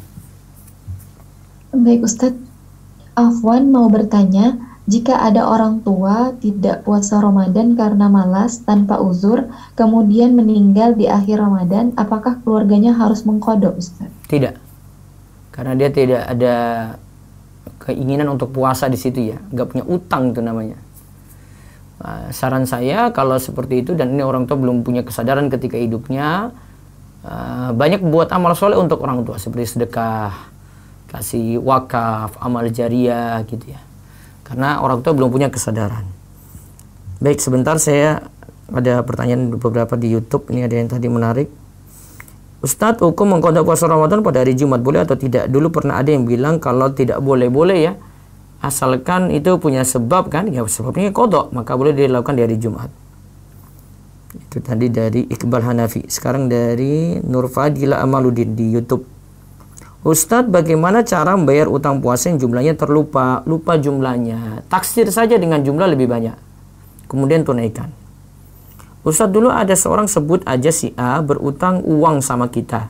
Baik Ustadz, Afwan mau bertanya, jika ada orang tua tidak puasa Ramadan karena malas tanpa uzur, kemudian meninggal di akhir Ramadan, apakah keluarganya harus mengqadha Ustadz? Tidak. Karena dia tidak ada keinginan untuk puasa di situ ya, nggak punya utang itu namanya. Saran saya kalau seperti itu dan ini orang tua belum punya kesadaran ketika hidupnya, banyak buat amal soleh untuk orang tua seperti sedekah, kasih wakaf, amal jariah gitu ya. Karena orang tua belum punya kesadaran. Baik, sebentar saya ada pertanyaan beberapa di YouTube. Ini ada yang tadi menarik. Ustadz, hukum mengqadha puasa Ramadan pada hari Jumat boleh atau tidak? Dulu pernah ada yang bilang kalau tidak boleh ya. Asalkan itu punya sebab kan, ya sebabnya qadha, maka boleh dilakukan di hari Jumat. Itu tadi dari Iqbal Hanafi. Sekarang dari Nur Fadila Amaludin di YouTube. Ustadz, bagaimana cara membayar utang puasa yang jumlahnya terlupa? Lupa jumlahnya. Taksir saja dengan jumlah lebih banyak. Kemudian tunaikan. Ustadz, dulu ada seorang sebut aja si A berutang uang sama kita.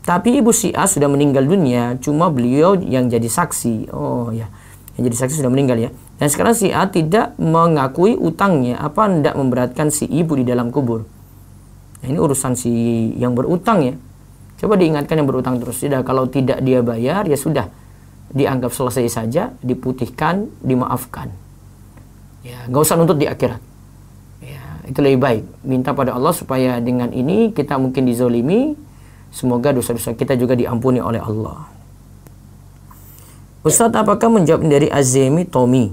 Tapi ibu si A sudah meninggal dunia, cuma beliau yang jadi saksi. Oh ya, yang jadi saksi sudah meninggal ya. Dan sekarang si A tidak mengakui utangnya. Apa hendak memberatkan si ibu di dalam kubur? Nah, ini urusan si yang berutang ya. Coba diingatkan yang berutang terus. Sudah, kalau tidak dia bayar, ya sudah. Dianggap selesai saja, diputihkan, dimaafkan. Ya, nggak usah nuntut di akhirat. Itu lebih baik. Minta pada Allah supaya dengan ini kita mungkin dizolimi. Semoga dosa-dosa kita juga diampuni oleh Allah. Ustadz, apakah menjawab dari Azemi Tommy?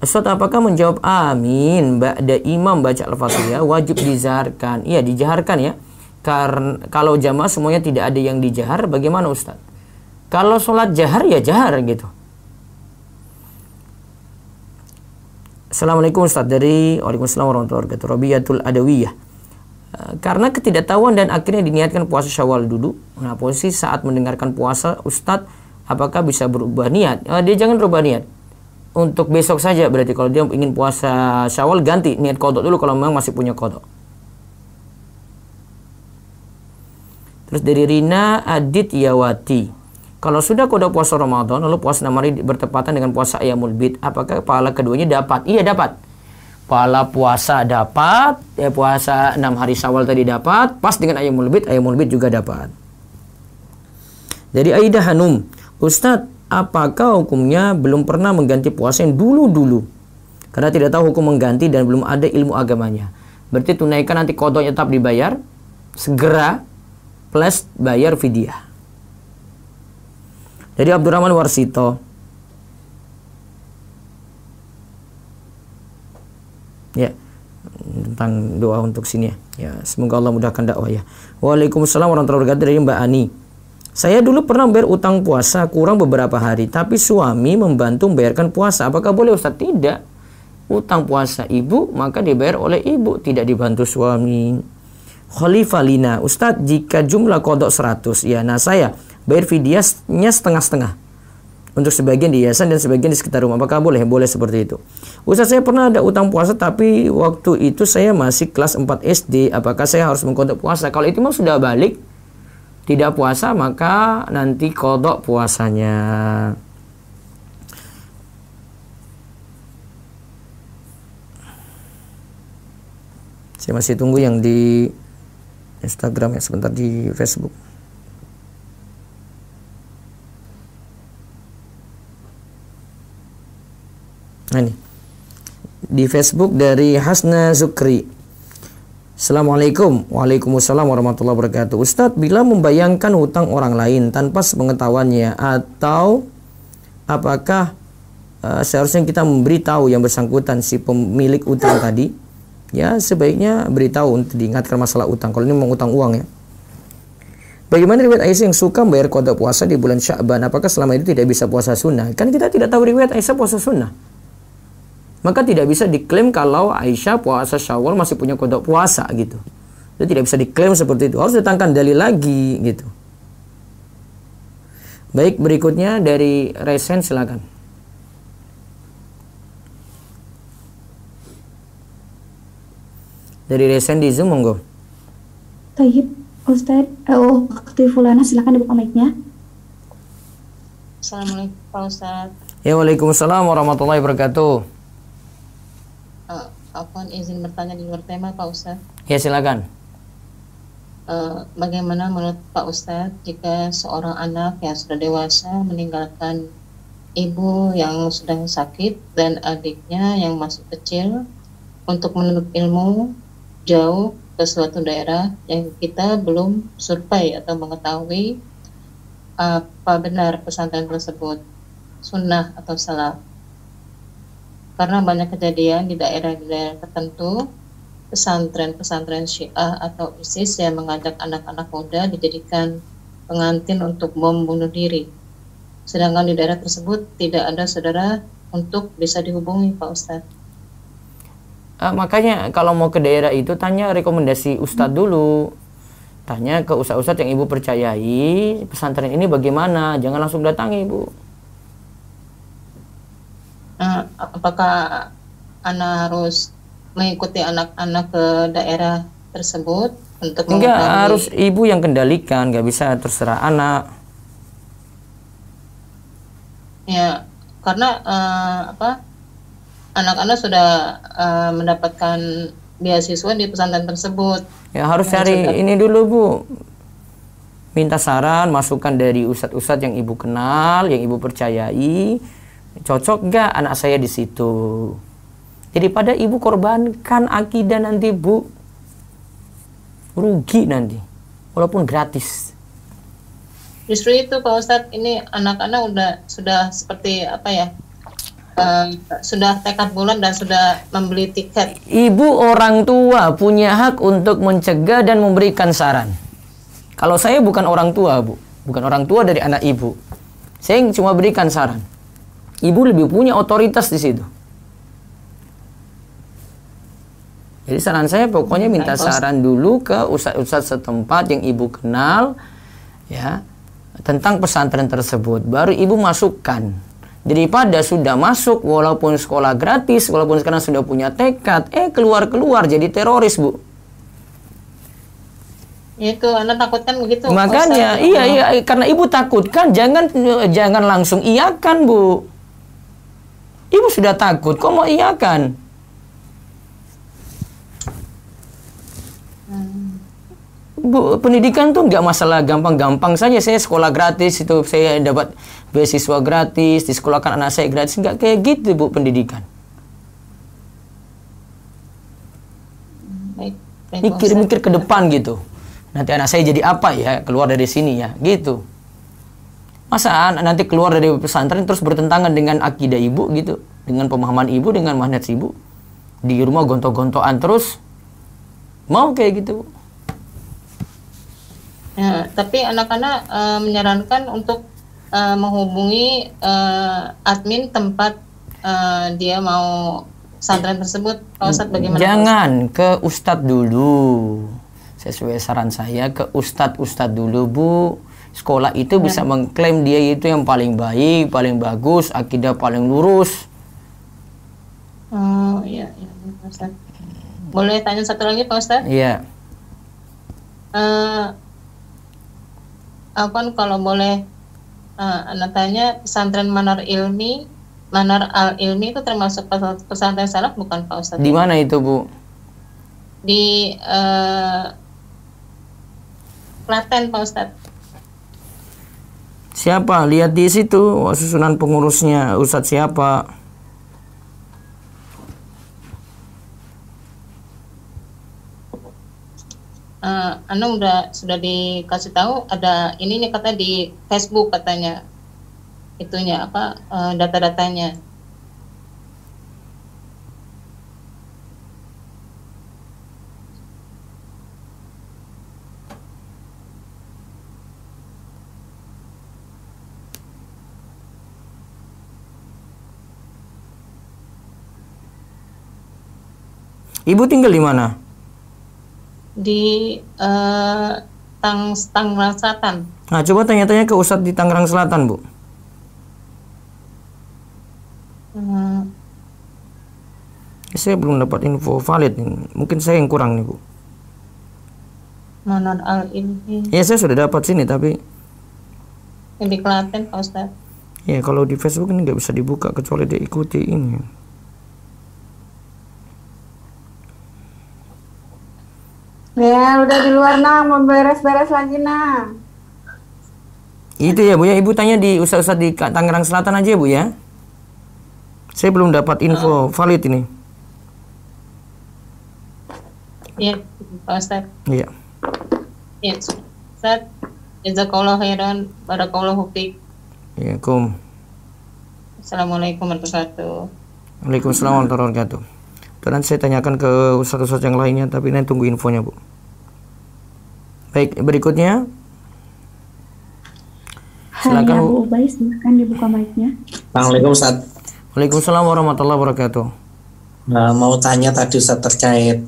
Ustadz, apakah menjawab amin ba'da imam baca Al-Fatihah wajib dijaharkan? Iya, dijaharkan ya. Karena kalau jamaah semuanya tidak ada yang dijahar, bagaimana Ustadz? Kalau sholat jahar ya jahar gitu. Assalamualaikum Ustaz, dari Waalaikumsalam warahmatullahi wabarakatuh. Rabiatul Adawiyah. Karena ketidaktahuan dan akhirnya diniatkan puasa Syawal dulu. Nah, posisi saat mendengarkan puasa Ustaz, apakah bisa berubah niat? Dia jangan berubah niat. Untuk besok saja berarti kalau dia ingin puasa Syawal ganti niat qadha dulu kalau memang masih punya qadha. Terus dari Rina Adityawati. Kalau sudah qadha puasa Ramadan, lalu puasa 6 hari bertepatan dengan puasa Ayyamul Bid, apakah pahala keduanya dapat? Iya, dapat. Pahala puasa dapat, ya puasa 6 hari Syawal tadi dapat, pas dengan Ayyamul Bid juga dapat. Dari Aidah Hanum, Ustadz, apakah hukumnya belum pernah mengganti puasa yang dulu-dulu? Karena tidak tahu hukum mengganti dan belum ada ilmu agamanya. Berarti tunaikan nanti qadanya tetap dibayar, segera, plus bayar fidyah. Dari Abdurrahman Warsito, ya, tentang doa untuk sini ya. Ya, semoga Allah mudahkan dakwah ya. Waalaikumsalam warahmatullahi wabarakatuh. Dari Mbak Ani. Saya dulu pernah membayar utang puasa kurang beberapa hari, tapi suami membantu membayarkan puasa. Apakah boleh Ustaz? Tidak. Utang puasa ibu, maka dibayar oleh ibu, tidak dibantu suami. Khalifah Lina, Ustaz, jika jumlah kodok 100, ya, nah saya bayar fidyahnya setengah-setengah. Untuk sebagian di yayasan dan sebagian di sekitar rumah. Apakah boleh? Boleh seperti itu. Ustaz, saya pernah ada utang puasa, tapi waktu itu saya masih kelas 4 SD. Apakah saya harus mengkodok puasa? Kalau itu mah sudah balik, tidak puasa, maka nanti kodok puasanya. Saya masih tunggu yang di Instagram ya, sebentar di Facebook. Nah ini di Facebook dari Hasna Zukri. Assalamualaikum. Waalaikumsalam warahmatullahi wabarakatuh. Ustadz, bila membayangkan hutang orang lain tanpa sepengetahuannya, atau apakah seharusnya kita memberitahu yang bersangkutan si pemilik utang tadi? Ya, sebaiknya beritahu untuk diingatkan masalah utang. Kalau ini mau utang uang ya. Bagaimana riwayat Aisyah yang suka membayar qada puasa di bulan Sya'ban? Apakah selama itu tidak bisa puasa sunnah? Kan kita tidak tahu riwayat Aisyah puasa sunnah. Maka tidak bisa diklaim kalau Aisyah puasa Syawal masih punya qada puasa gitu. Itu tidak bisa diklaim seperti itu. Harus datangkan dalil lagi gitu. Baik, berikutnya dari Resen, silakan. Dari Resen di Zoom, monggo. Tayyib, Ustadz, waktu Fulana, silakan dibuka mic-nya. Assalamualaikum Pak Ustadz. Ya, waalaikumsalam warahmatullahi wabarakatuh. Afwan, izin bertanya di luar tema Pak Ustadz. Ya, silakan. Bagaimana menurut Pak Ustadz jika seorang anak yang sudah dewasa meninggalkan ibu yang sedang sakit dan adiknya yang masih kecil untuk menuntut ilmu jauh ke suatu daerah yang kita belum survei atau mengetahui apa benar pesantren tersebut sunnah atau salah? Karena banyak kejadian di daerah-daerah tertentu, pesantren-pesantren Syiah atau ISIS yang mengajak anak-anak muda dijadikan pengantin untuk bom bunuh diri. Sedangkan di daerah tersebut tidak ada saudara untuk bisa dihubungi, Pak Ustadz. Makanya kalau mau ke daerah itu tanya rekomendasi Ustadz dulu. Tanya ke ustadz-ustadz yang ibu percayai, pesantren ini bagaimana, jangan langsung datangi ibu. Apakah anak harus mengikuti anak-anak ke daerah tersebut untuk mengetahui? Enggak, harus ibu yang kendalikan, nggak bisa terserah anak. Ya, karena anak-anak sudah mendapatkan beasiswa di pesantren tersebut. Ya harus cari ini dulu Bu. Minta saran, masukan dari ustadz-ustadz yang ibu kenal, yang ibu percayai. Cocok gak anak saya di situ? Daripada ibu korbankan akidah nanti Bu, rugi nanti, walaupun gratis. Justru itu Pak Ustadz, ini anak-anak sudah seperti apa ya? Sudah tekad bulan dan sudah membeli tiket. Ibu orang tua punya hak untuk mencegah dan memberikan saran. Kalau saya bukan orang tua Bu, bukan orang tua dari anak ibu, saya cuma berikan saran. Ibu lebih punya otoritas di situ. Jadi saran saya pokoknya minta saran dulu ke ustadz-ustadz setempat yang ibu kenal ya tentang pesantren tersebut, baru ibu masukkan. Daripada sudah masuk walaupun sekolah gratis, walaupun sekarang sudah punya tekad, keluar-keluar jadi teroris Bu. Itu anak takutkan begitu. Makanya iya karena ibu takutkan, jangan langsung iyakan Bu. Ibu sudah takut, kok mau iyakan? Bu, pendidikan tuh nggak masalah gampang-gampang saja. Saya sekolah gratis, itu saya dapat beasiswa gratis, disekolahkan anak saya gratis. Nggak kayak gitu, Bu, pendidikan. Baik, Mikir-mikir ke depan gitu. Nanti anak saya jadi apa ya, keluar dari sini ya, gitu. Masa nanti keluar dari pesantren terus bertentangan dengan akidah ibu gitu, dengan pemahaman ibu, dengan manhaj ibu. Di rumah gontok-gontokan terus. Mau kayak gitu, Bu? Ya, tapi anak-anak menyarankan untuk menghubungi admin tempat dia mau pesantren tersebut. Pak Ustadz, bagaimana? Jangan ke Ustadz dulu. Sesuai saran saya, ke Ustadz dulu, Bu. Sekolah itu bisa mengklaim dia itu yang paling baik, paling bagus, akidah paling lurus. Oh iya, iya Pak Ustadz. Boleh tanya satu lagi Pak Ustadz? Iya. Apaan kalau boleh anak tanya, pesantren Manar Al-Ilmi itu termasuk pesantren salaf bukan Pak Ustadz? Di mana itu, Bu? Di Klaten Pak Ustadz. Siapa? Lihat di situ susunan pengurusnya, Ustadz siapa? Anu sudah dikasih tahu, ada ininya katanya di Facebook katanya, itunya apa, data-datanya. Ibu tinggal di mana? Di Tangerang Selatan. Nah, coba tanya-tanya ke Ustadz di Tangerang Selatan, Bu. Saya belum dapat info valid. Mungkin saya yang kurang nih, Bu. Manar Al-Ilmi. Ya, saya sudah dapat sini, tapi Yang di Klaten Pak Ustadz. ya kalau di Facebook ini nggak bisa dibuka kecuali diikuti ini. Ya, udah di luar Nang, mau beres-beres lagi Nang. Itu ya, Bu ya. Ibu tanya di Ustadz di Tangerang Selatan aja, Bu ya. Saya belum dapat info valid ini. Iya, Pak Ustadz. Iya. Iya, Ustadz. Jazakallah khairan, barakallahu fiik. Ya, Kum. Assalamualaikum warahmatullahi wabarakatuh. Waalaikumsalam warahmatullahi wabarakatuh. Nanti saya tanyakan ke ustadz-ustadz yang lainnya, tapi nanti tunggu infonya, Bu. Baik, berikutnya. Silakan, Bu. Bu Ubay, silakan dibuka mic-nya. Assalamualaikum Ustaz. Waalaikumsalam warahmatullahi wabarakatuh. Mau tanya tadi Ustaz terkait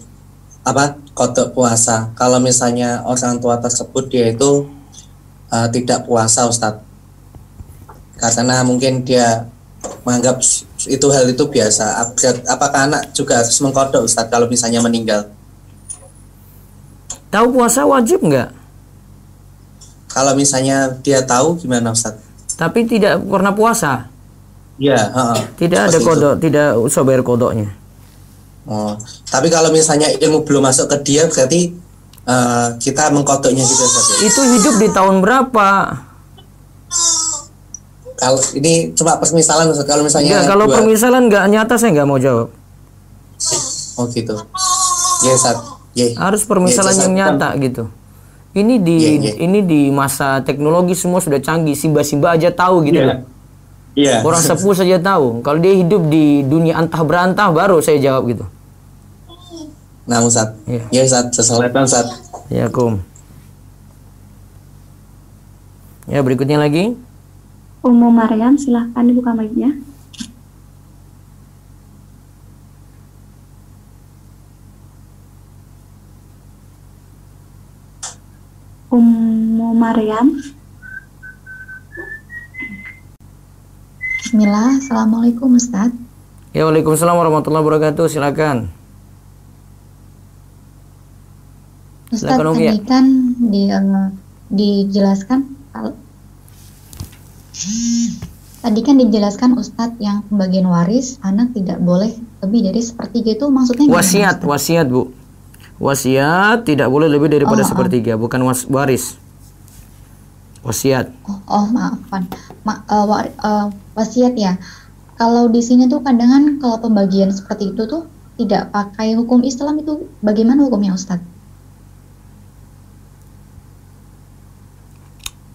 kodok puasa. Kalau misalnya orang tua tersebut dia itu tidak puasa Ustaz, karena mungkin dia menganggap hal itu biasa. Apakah anak juga harus mengkodok Ustaz kalau misalnya meninggal? Tahu puasa wajib nggak? Kalau misalnya dia tahu gimana Ustaz? Tapi tidak pernah puasa. Iya. Tidak ada kodok, tidak usah bayar kodoknya. Oh, tapi kalau misalnya ilmu belum masuk ke dia, berarti kita mengkodoknya gitu Ustaz. Itu hidup di tahun berapa? Kalau ini cuma permisalan Ustaz. Kalau misalnya Kalau permisalan nggak nyata, saya nggak mau jawab. Oh gitu. Ya Ustaz. Harus permisalan yang nyata gitu. Ini di masa teknologi semua sudah canggih, simba-simba aja tahu gitu. Iya. Orang sepuh saja tahu. Kalau dia hidup di dunia antah berantah baru saya jawab gitu. Nah Ustaz. Iya. Ya Ustaz, sesuai Ustaz. Ya, Kum. Ya, berikutnya lagi. Ummu Maryam, silahkan dibuka mic-nya. Ummu Maryam. Bismillah, Assalamualaikum Ustadz. Ya, waalaikumsalam warahmatullahi wabarakatuh. Silakan. Ustadz, Silakan, tadi kan dijelaskan Ustadz yang pembagian waris anak tidak boleh lebih dari sepertiga, itu maksudnya gimana, Wasiat, Ustadz? wasiat, Bu. Wasiat tidak boleh lebih daripada sepertiga, bukan waris. Wasiat. Maafkan. Wasiat ya. Kalau di sini tuh kadang kan kalau pembagian seperti itu tuh tidak pakai hukum Islam, itu bagaimana hukumnya Ustadz?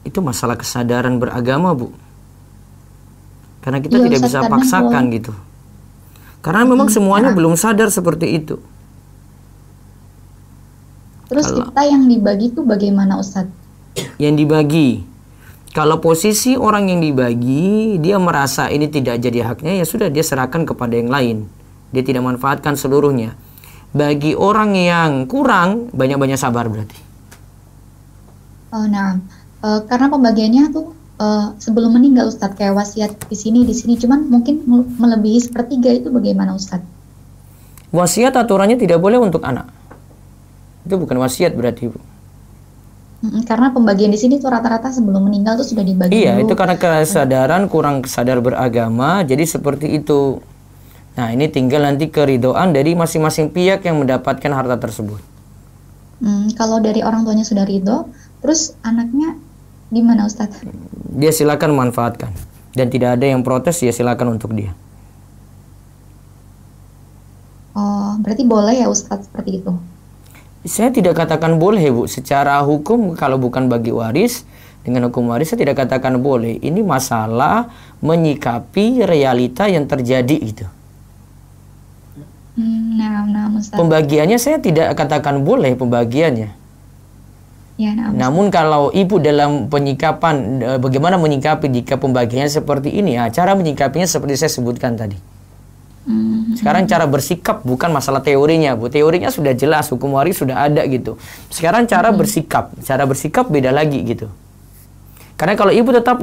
Itu masalah kesadaran beragama, Bu. Karena kita Iya, tidak Ustadz, bisa kadang paksakan gitu. Karena memang semuanya belum sadar seperti itu. Terus kita yang dibagi tuh bagaimana Ustadz? Yang dibagi, kalau posisi orang yang dibagi dia merasa ini tidak jadi haknya, ya sudah, dia serahkan kepada yang lain. Dia tidak manfaatkan seluruhnya. Bagi orang yang kurang, banyak-banyak sabar berarti. Karena pembagiannya tuh sebelum meninggal Ustadz, kayak wasiat di sini, cuman mungkin melebihi sepertiga, itu bagaimana Ustadz? Wasiat aturannya tidak boleh untuk anak. Itu bukan wasiat berarti, Bu. Karena pembagian di sini tuh rata-rata sebelum meninggal tuh sudah dibagi. Iya, dulu. itu karena kesadaran kurang sadar beragama, jadi seperti itu. Nah, ini tinggal nanti keridhaan dari masing-masing pihak yang mendapatkan harta tersebut. Kalau dari orang tuanya sudah ridho, terus anaknya gimana Ustadz? Dia silakan manfaatkan, dan tidak ada yang protes, ya silakan untuk dia. Oh, berarti boleh ya Ustadz seperti itu? Saya tidak katakan boleh, Bu. Secara hukum kalau bukan bagi waris, dengan hukum waris saya tidak katakan boleh. Ini masalah menyikapi realita yang terjadi gitu. Ustadz. Pembagiannya saya tidak katakan boleh pembagiannya. Ya, namun kalau ibu dalam penyikapan, bagaimana menyikapi jika pembagiannya seperti ini, ya, cara menyikapinya seperti saya sebutkan tadi. Sekarang cara bersikap bukan masalah teorinya, Bu. Teorinya sudah jelas, hukum waris sudah ada gitu. Sekarang cara bersikap beda lagi gitu. Karena kalau ibu tetap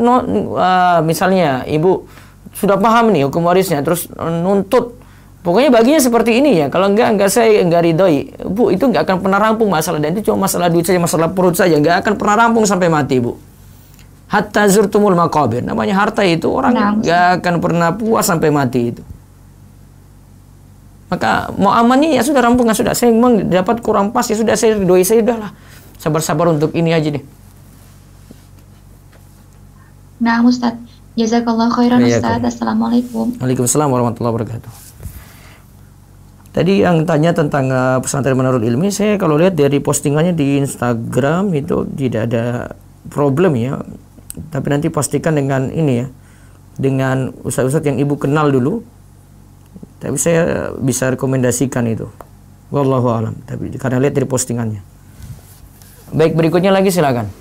misalnya ibu sudah paham nih hukum warisnya, terus nuntut, pokoknya baginya seperti ini ya. Kalau enggak saya enggak ridhoi, Bu. Itu enggak akan pernah rampung masalah, dan itu cuma masalah duit saja, masalah perut saja, enggak akan pernah rampung sampai mati, Bu. Hatta zurtumul maqabir. Namanya harta itu orang enggak akan pernah puas sampai mati itu. Maka mau amannya ya sudah rampung, sudah. Saya memang dapat kurang pas, ya sudah, saya ridhoi, saya udahlah. Sabar-sabar untuk ini aja deh. Nah, Ustadz, jazakallah khairan Ustadz. Assalamualaikum. Waalaikumsalam warahmatullahi wabarakatuh. Tadi yang tanya tentang pesantren Manarul Ilmi, saya kalau lihat dari postingannya di Instagram itu tidak ada problem ya. Tapi nanti pastikan dengan ini ya, dengan ustadz-ustadz yang ibu kenal dulu. Tapi saya bisa rekomendasikan itu. Wallahu a'lam. Tapi karena lihat dari postingannya. Baik, berikutnya lagi silakan.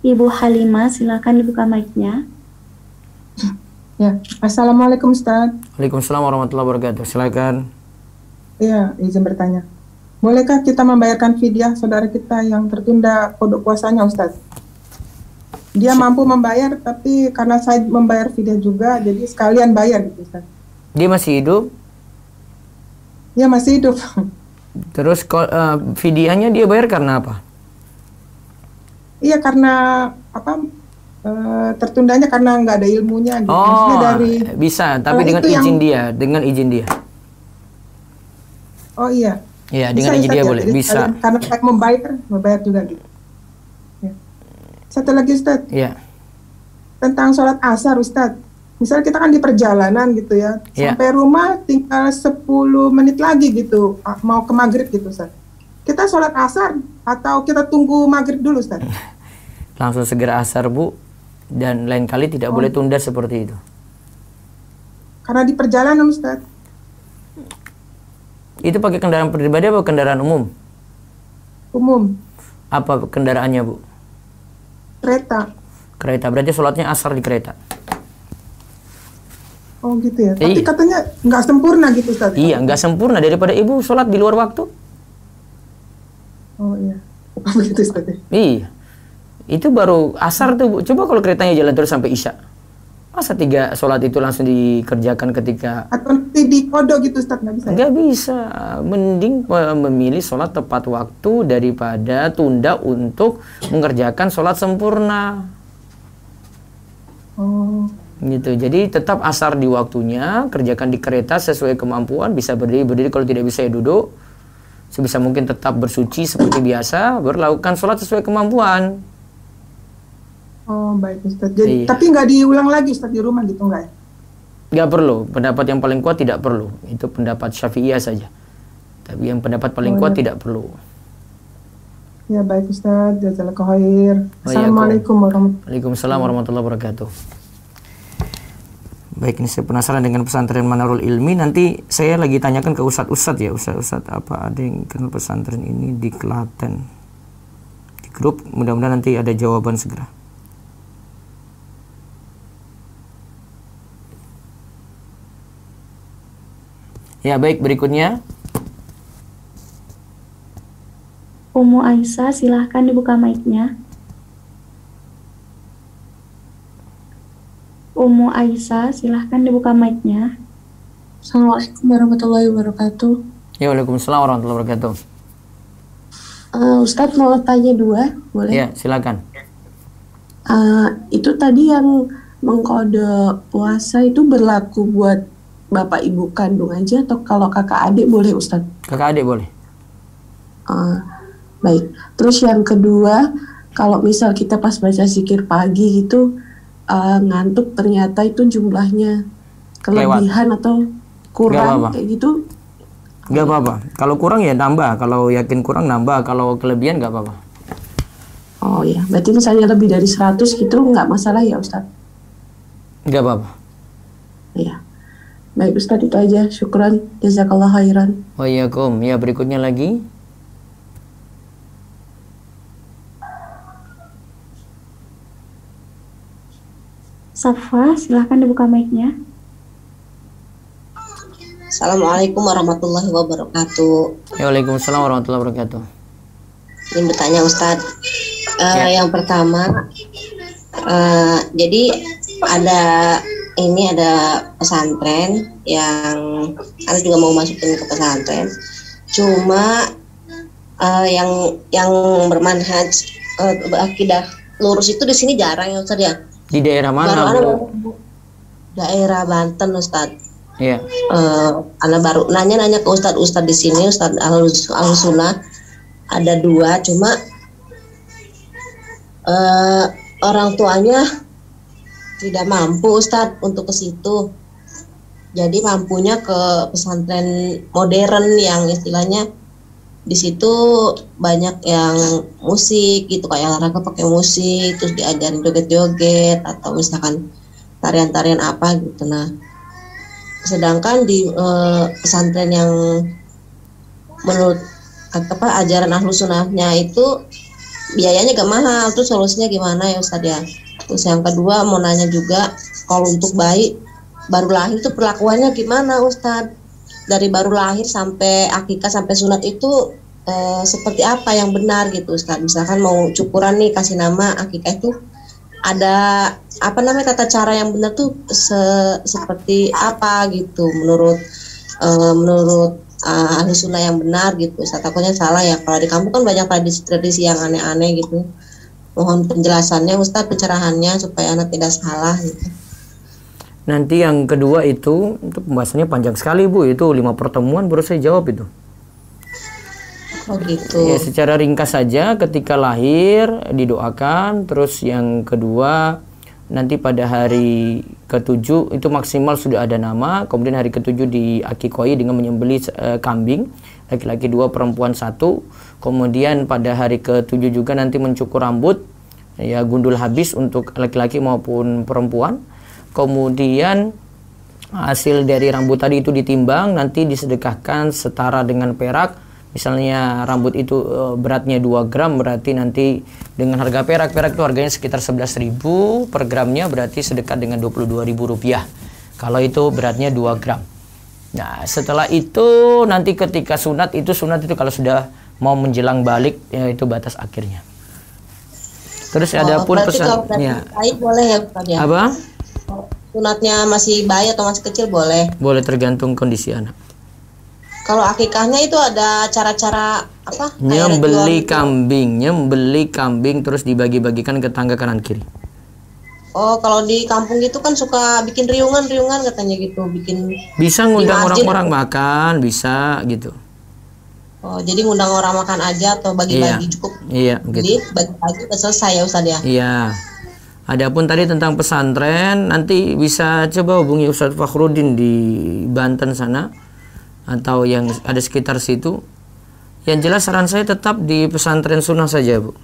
Ibu Halimah, silakan dibuka mic-nya. Ya, assalamualaikum Ustaz. Waalaikumsalam warahmatullahi wabarakatuh. Silakan. Iya, izin bertanya. Bolehkah kita membayarkan fidyah saudara kita yang tertunda kodok puasanya, Ustaz? Dia mampu membayar, tapi karena saya membayar fidyah juga, jadi sekalian bayar gitu, Ustaz. Dia masih hidup? Dia masih hidup. Terus fidyahnya dia bayar karena apa? Iya, karena apa? Tertundanya karena nggak ada ilmunya gitu. Maksudnya dari bisa, tapi dengan izin dia, dengan izin dia. Oh iya. Iya, dengan izin dia boleh, bisa. Karena saya membayar juga gitu. Ya. Satu lagi Ustaz. Iya. Tentang sholat asar Ustaz. Misalnya kita kan di perjalanan gitu ya. Sampai rumah tinggal 10 menit lagi gitu. Mau ke maghrib gitu Ustaz. Kita sholat asar atau kita tunggu maghrib dulu Ustaz? Langsung segera asar, Bu. Dan lain kali tidak boleh tunda seperti itu. Karena di perjalanan Ustaz. Itu pakai kendaraan pribadi atau kendaraan umum? Umum. Apa kendaraannya, Bu? Kereta. Kereta, berarti sholatnya asar di kereta. Oh gitu ya. Tapi katanya nggak sempurna gitu Ustaz. Iya, nggak sempurna, daripada ibu sholat di luar waktu. Oh iya. Begitu Ustaz. Iya. Itu baru asar tuh, Bu. Coba kalau keretanya jalan terus sampai isya. Masa 3 sholat itu langsung dikerjakan ketika... Atau nanti di kodok gitu Ustaz, nggak bisa? Nggak bisa. Mending memilih sholat tepat waktu daripada tunda untuk mengerjakan sholat sempurna. Oh. Gitu. Jadi tetap asar di waktunya, kerjakan di kereta sesuai kemampuan, bisa berdiri, kalau tidak bisa ya duduk. Sebisa mungkin tetap bersuci seperti biasa, berlakukan sholat sesuai kemampuan. Oh baik Ustaz. Jadi, Iya. tapi nggak diulang lagi Ustaz di rumah gitu nggak ya? Nggak perlu, pendapat yang paling kuat tidak perlu. Itu pendapat Syafi'iyah saja. Tapi yang pendapat paling kuat tidak perlu. Ya baik Ustaz, jazakallahu khair. Assalamualaikum Waalaikumsalam warahmatullahi wabarakatuh. Baik, ini saya penasaran dengan pesantren Manarul Ilmi. Nanti saya lagi tanyakan ke Ustadz ya, Ustadz apa ada yang kenal pesantren ini di Klaten, di grup. Mudah-mudahan nanti ada jawaban segera. Ya baik, berikutnya Ummu Aisyah, silahkan dibuka mic-nya. Ummu Aisyah, silahkan dibuka mic-nya. Assalamualaikum warahmatullahi wabarakatuh. Ya, waalaikumsalam warahmatullahi wabarakatuh. Ustadz mau tanya dua, boleh? Ya, silakan. Itu tadi yang mengkode puasa itu berlaku buat bapak ibu kandung aja atau kalau kakak adik boleh Ustadz? Kakak adik boleh. Baik. Terus yang kedua, kalau misal kita pas baca zikir pagi gitu ngantuk ternyata itu jumlahnya kelebihan atau kurang kayak gitu. Gak apa-apa. Kalau kurang ya nambah. Kalau yakin kurang nambah. Kalau kelebihan gak apa-apa. Oh ya, berarti misalnya lebih dari 100 gitu nggak masalah ya Ustadz? Gak apa-apa. Iya. Baik Ustadz, itu aja. Syukran. Jazakallah khairan. Waalaikumsalam. Ya, berikutnya lagi. Safa, silahkan dibuka mic-nya. Assalamualaikum warahmatullahi wabarakatuh. Waalaikumsalam warahmatullahi wabarakatuh. Ingin bertanya Ustadz, yang pertama, jadi ada pesantren yang Anda juga mau masukin ke pesantren, cuma yang bermanhaj akidah lurus itu di sini jarang ya Ustadz ya. Di daerah mana? Daerah Banten Ustadz. Iya. Anda baru nanya ke Ustadz di sini, Ustadz Al-Sunnah ada 2, cuma orang tuanya tidak mampu Ustadz untuk ke situ. Jadi mampunya ke pesantren modern yang istilahnya di situ banyak yang musik gitu, kayak olahraga pakai musik, terus diajarin joget-joget atau misalkan tarian-tarian apa gitu. Nah, sedangkan di pesantren yang menurut ajaran Ahlus Sunnahnya itu biayanya gak mahal, tuh solusinya gimana ya Ustadz ya? Terus yang kedua mau nanya juga, kalau untuk bayi baru lahir itu perlakuannya gimana Ustadz? Dari baru lahir sampai akikah sampai sunat itu seperti apa yang benar gitu Ustadz? Misalkan mau cukuran nih, kasih nama akikah itu ada apa namanya tata cara yang benar tuh seperti apa gitu menurut Ahlus Sunnah yang benar gitu. Saya takutnya salah ya, kalau di kampung kan banyak tradisi-tradisi yang aneh-aneh gitu. Mohon penjelasannya Ustadz, pencerahannya supaya anak tidak salah gitu. Nanti yang kedua itu pembahasannya panjang sekali Bu, itu 5 pertemuan baru saya jawab itu. Oh gitu. Ya, secara ringkas saja, ketika lahir didoakan, terus yang kedua nanti pada hari ke-7 itu maksimal sudah ada nama, kemudian hari ke-7 diakikoi dengan menyembelih kambing, laki-laki 2 perempuan 1, kemudian pada hari ke-7 juga nanti mencukur rambut, ya gundul habis untuk laki-laki maupun perempuan. Kemudian hasil dari rambut tadi itu ditimbang, nanti disedekahkan setara dengan perak. Misalnya rambut itu beratnya 2 gram, berarti nanti dengan harga perak itu harganya sekitar 11.000 per gramnya, berarti sedekat dengan Rp22.000 kalau itu beratnya 2 gram. Nah setelah itu nanti ketika sunat itu kalau sudah mau menjelang balik ya, itu batas akhirnya. Terus ada pun pesan ya. Boleh ya Ustaz ya? Apa? Sunatnya masih bayi atau masih kecil boleh? Boleh, tergantung kondisi anak. Kalau akikahnya itu ada cara-cara apa? Nyembeli kambing terus dibagi-bagikan ke tangga kanan kiri. Oh, kalau di kampung gitu kan suka bikin riungan katanya gitu, bikin. Bisa ngundang orang-orang makan, bisa gitu. Oh, jadi ngundang orang makan aja atau bagi-bagi cukup. Iya, jadi gitu. bagi-bagi udah selesai ya Ustaz ya. Iya. Adapun tadi tentang pesantren, nanti bisa coba hubungi Ustadz Fakhruddin di Banten sana atau yang ada sekitar situ. Yang jelas saran saya tetap di pesantren sunnah saja, Bu.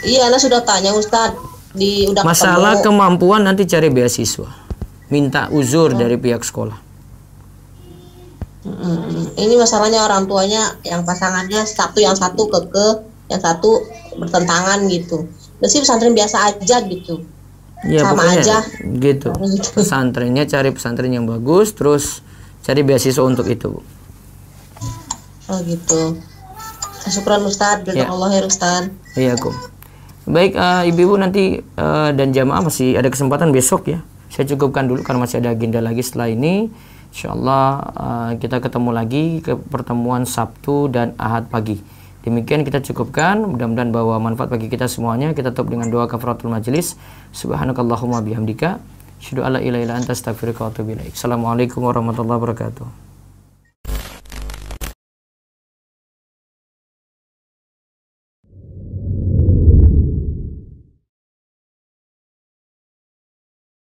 Iya, Ana sudah tanya Ustadz. Masalah kemampuan nanti cari beasiswa, minta uzur dari pihak sekolah. Ini masalahnya orang tuanya yang pasangannya yang satu keke, yang satu bertentangan gitu. Jadi pesantren biasa aja gitu. Ya, sama aja gitu. Pesantrennya cari pesantren yang bagus, terus cari beasiswa untuk itu. Oh gitu. Syukran Ustadz, jazakallahu khair Ustadz. Iya, Kum. Baik, ibu-ibu nanti dan jamaah masih ada kesempatan besok ya. Saya cukupkan dulu karena masih ada agenda lagi setelah ini. Insyaallah kita ketemu lagi ke pertemuan Sabtu dan Ahad pagi. Demikian kita cukupkan. Mudah-mudahan bahwa manfaat bagi kita semuanya. Kita tutup dengan doa kafaratul majelis. Subhanakallahumma bihamdika asyhadu alla ilaha illa anta astaghfiruka wa atubu ilaik. Assalamualaikum warahmatullahi wabarakatuh.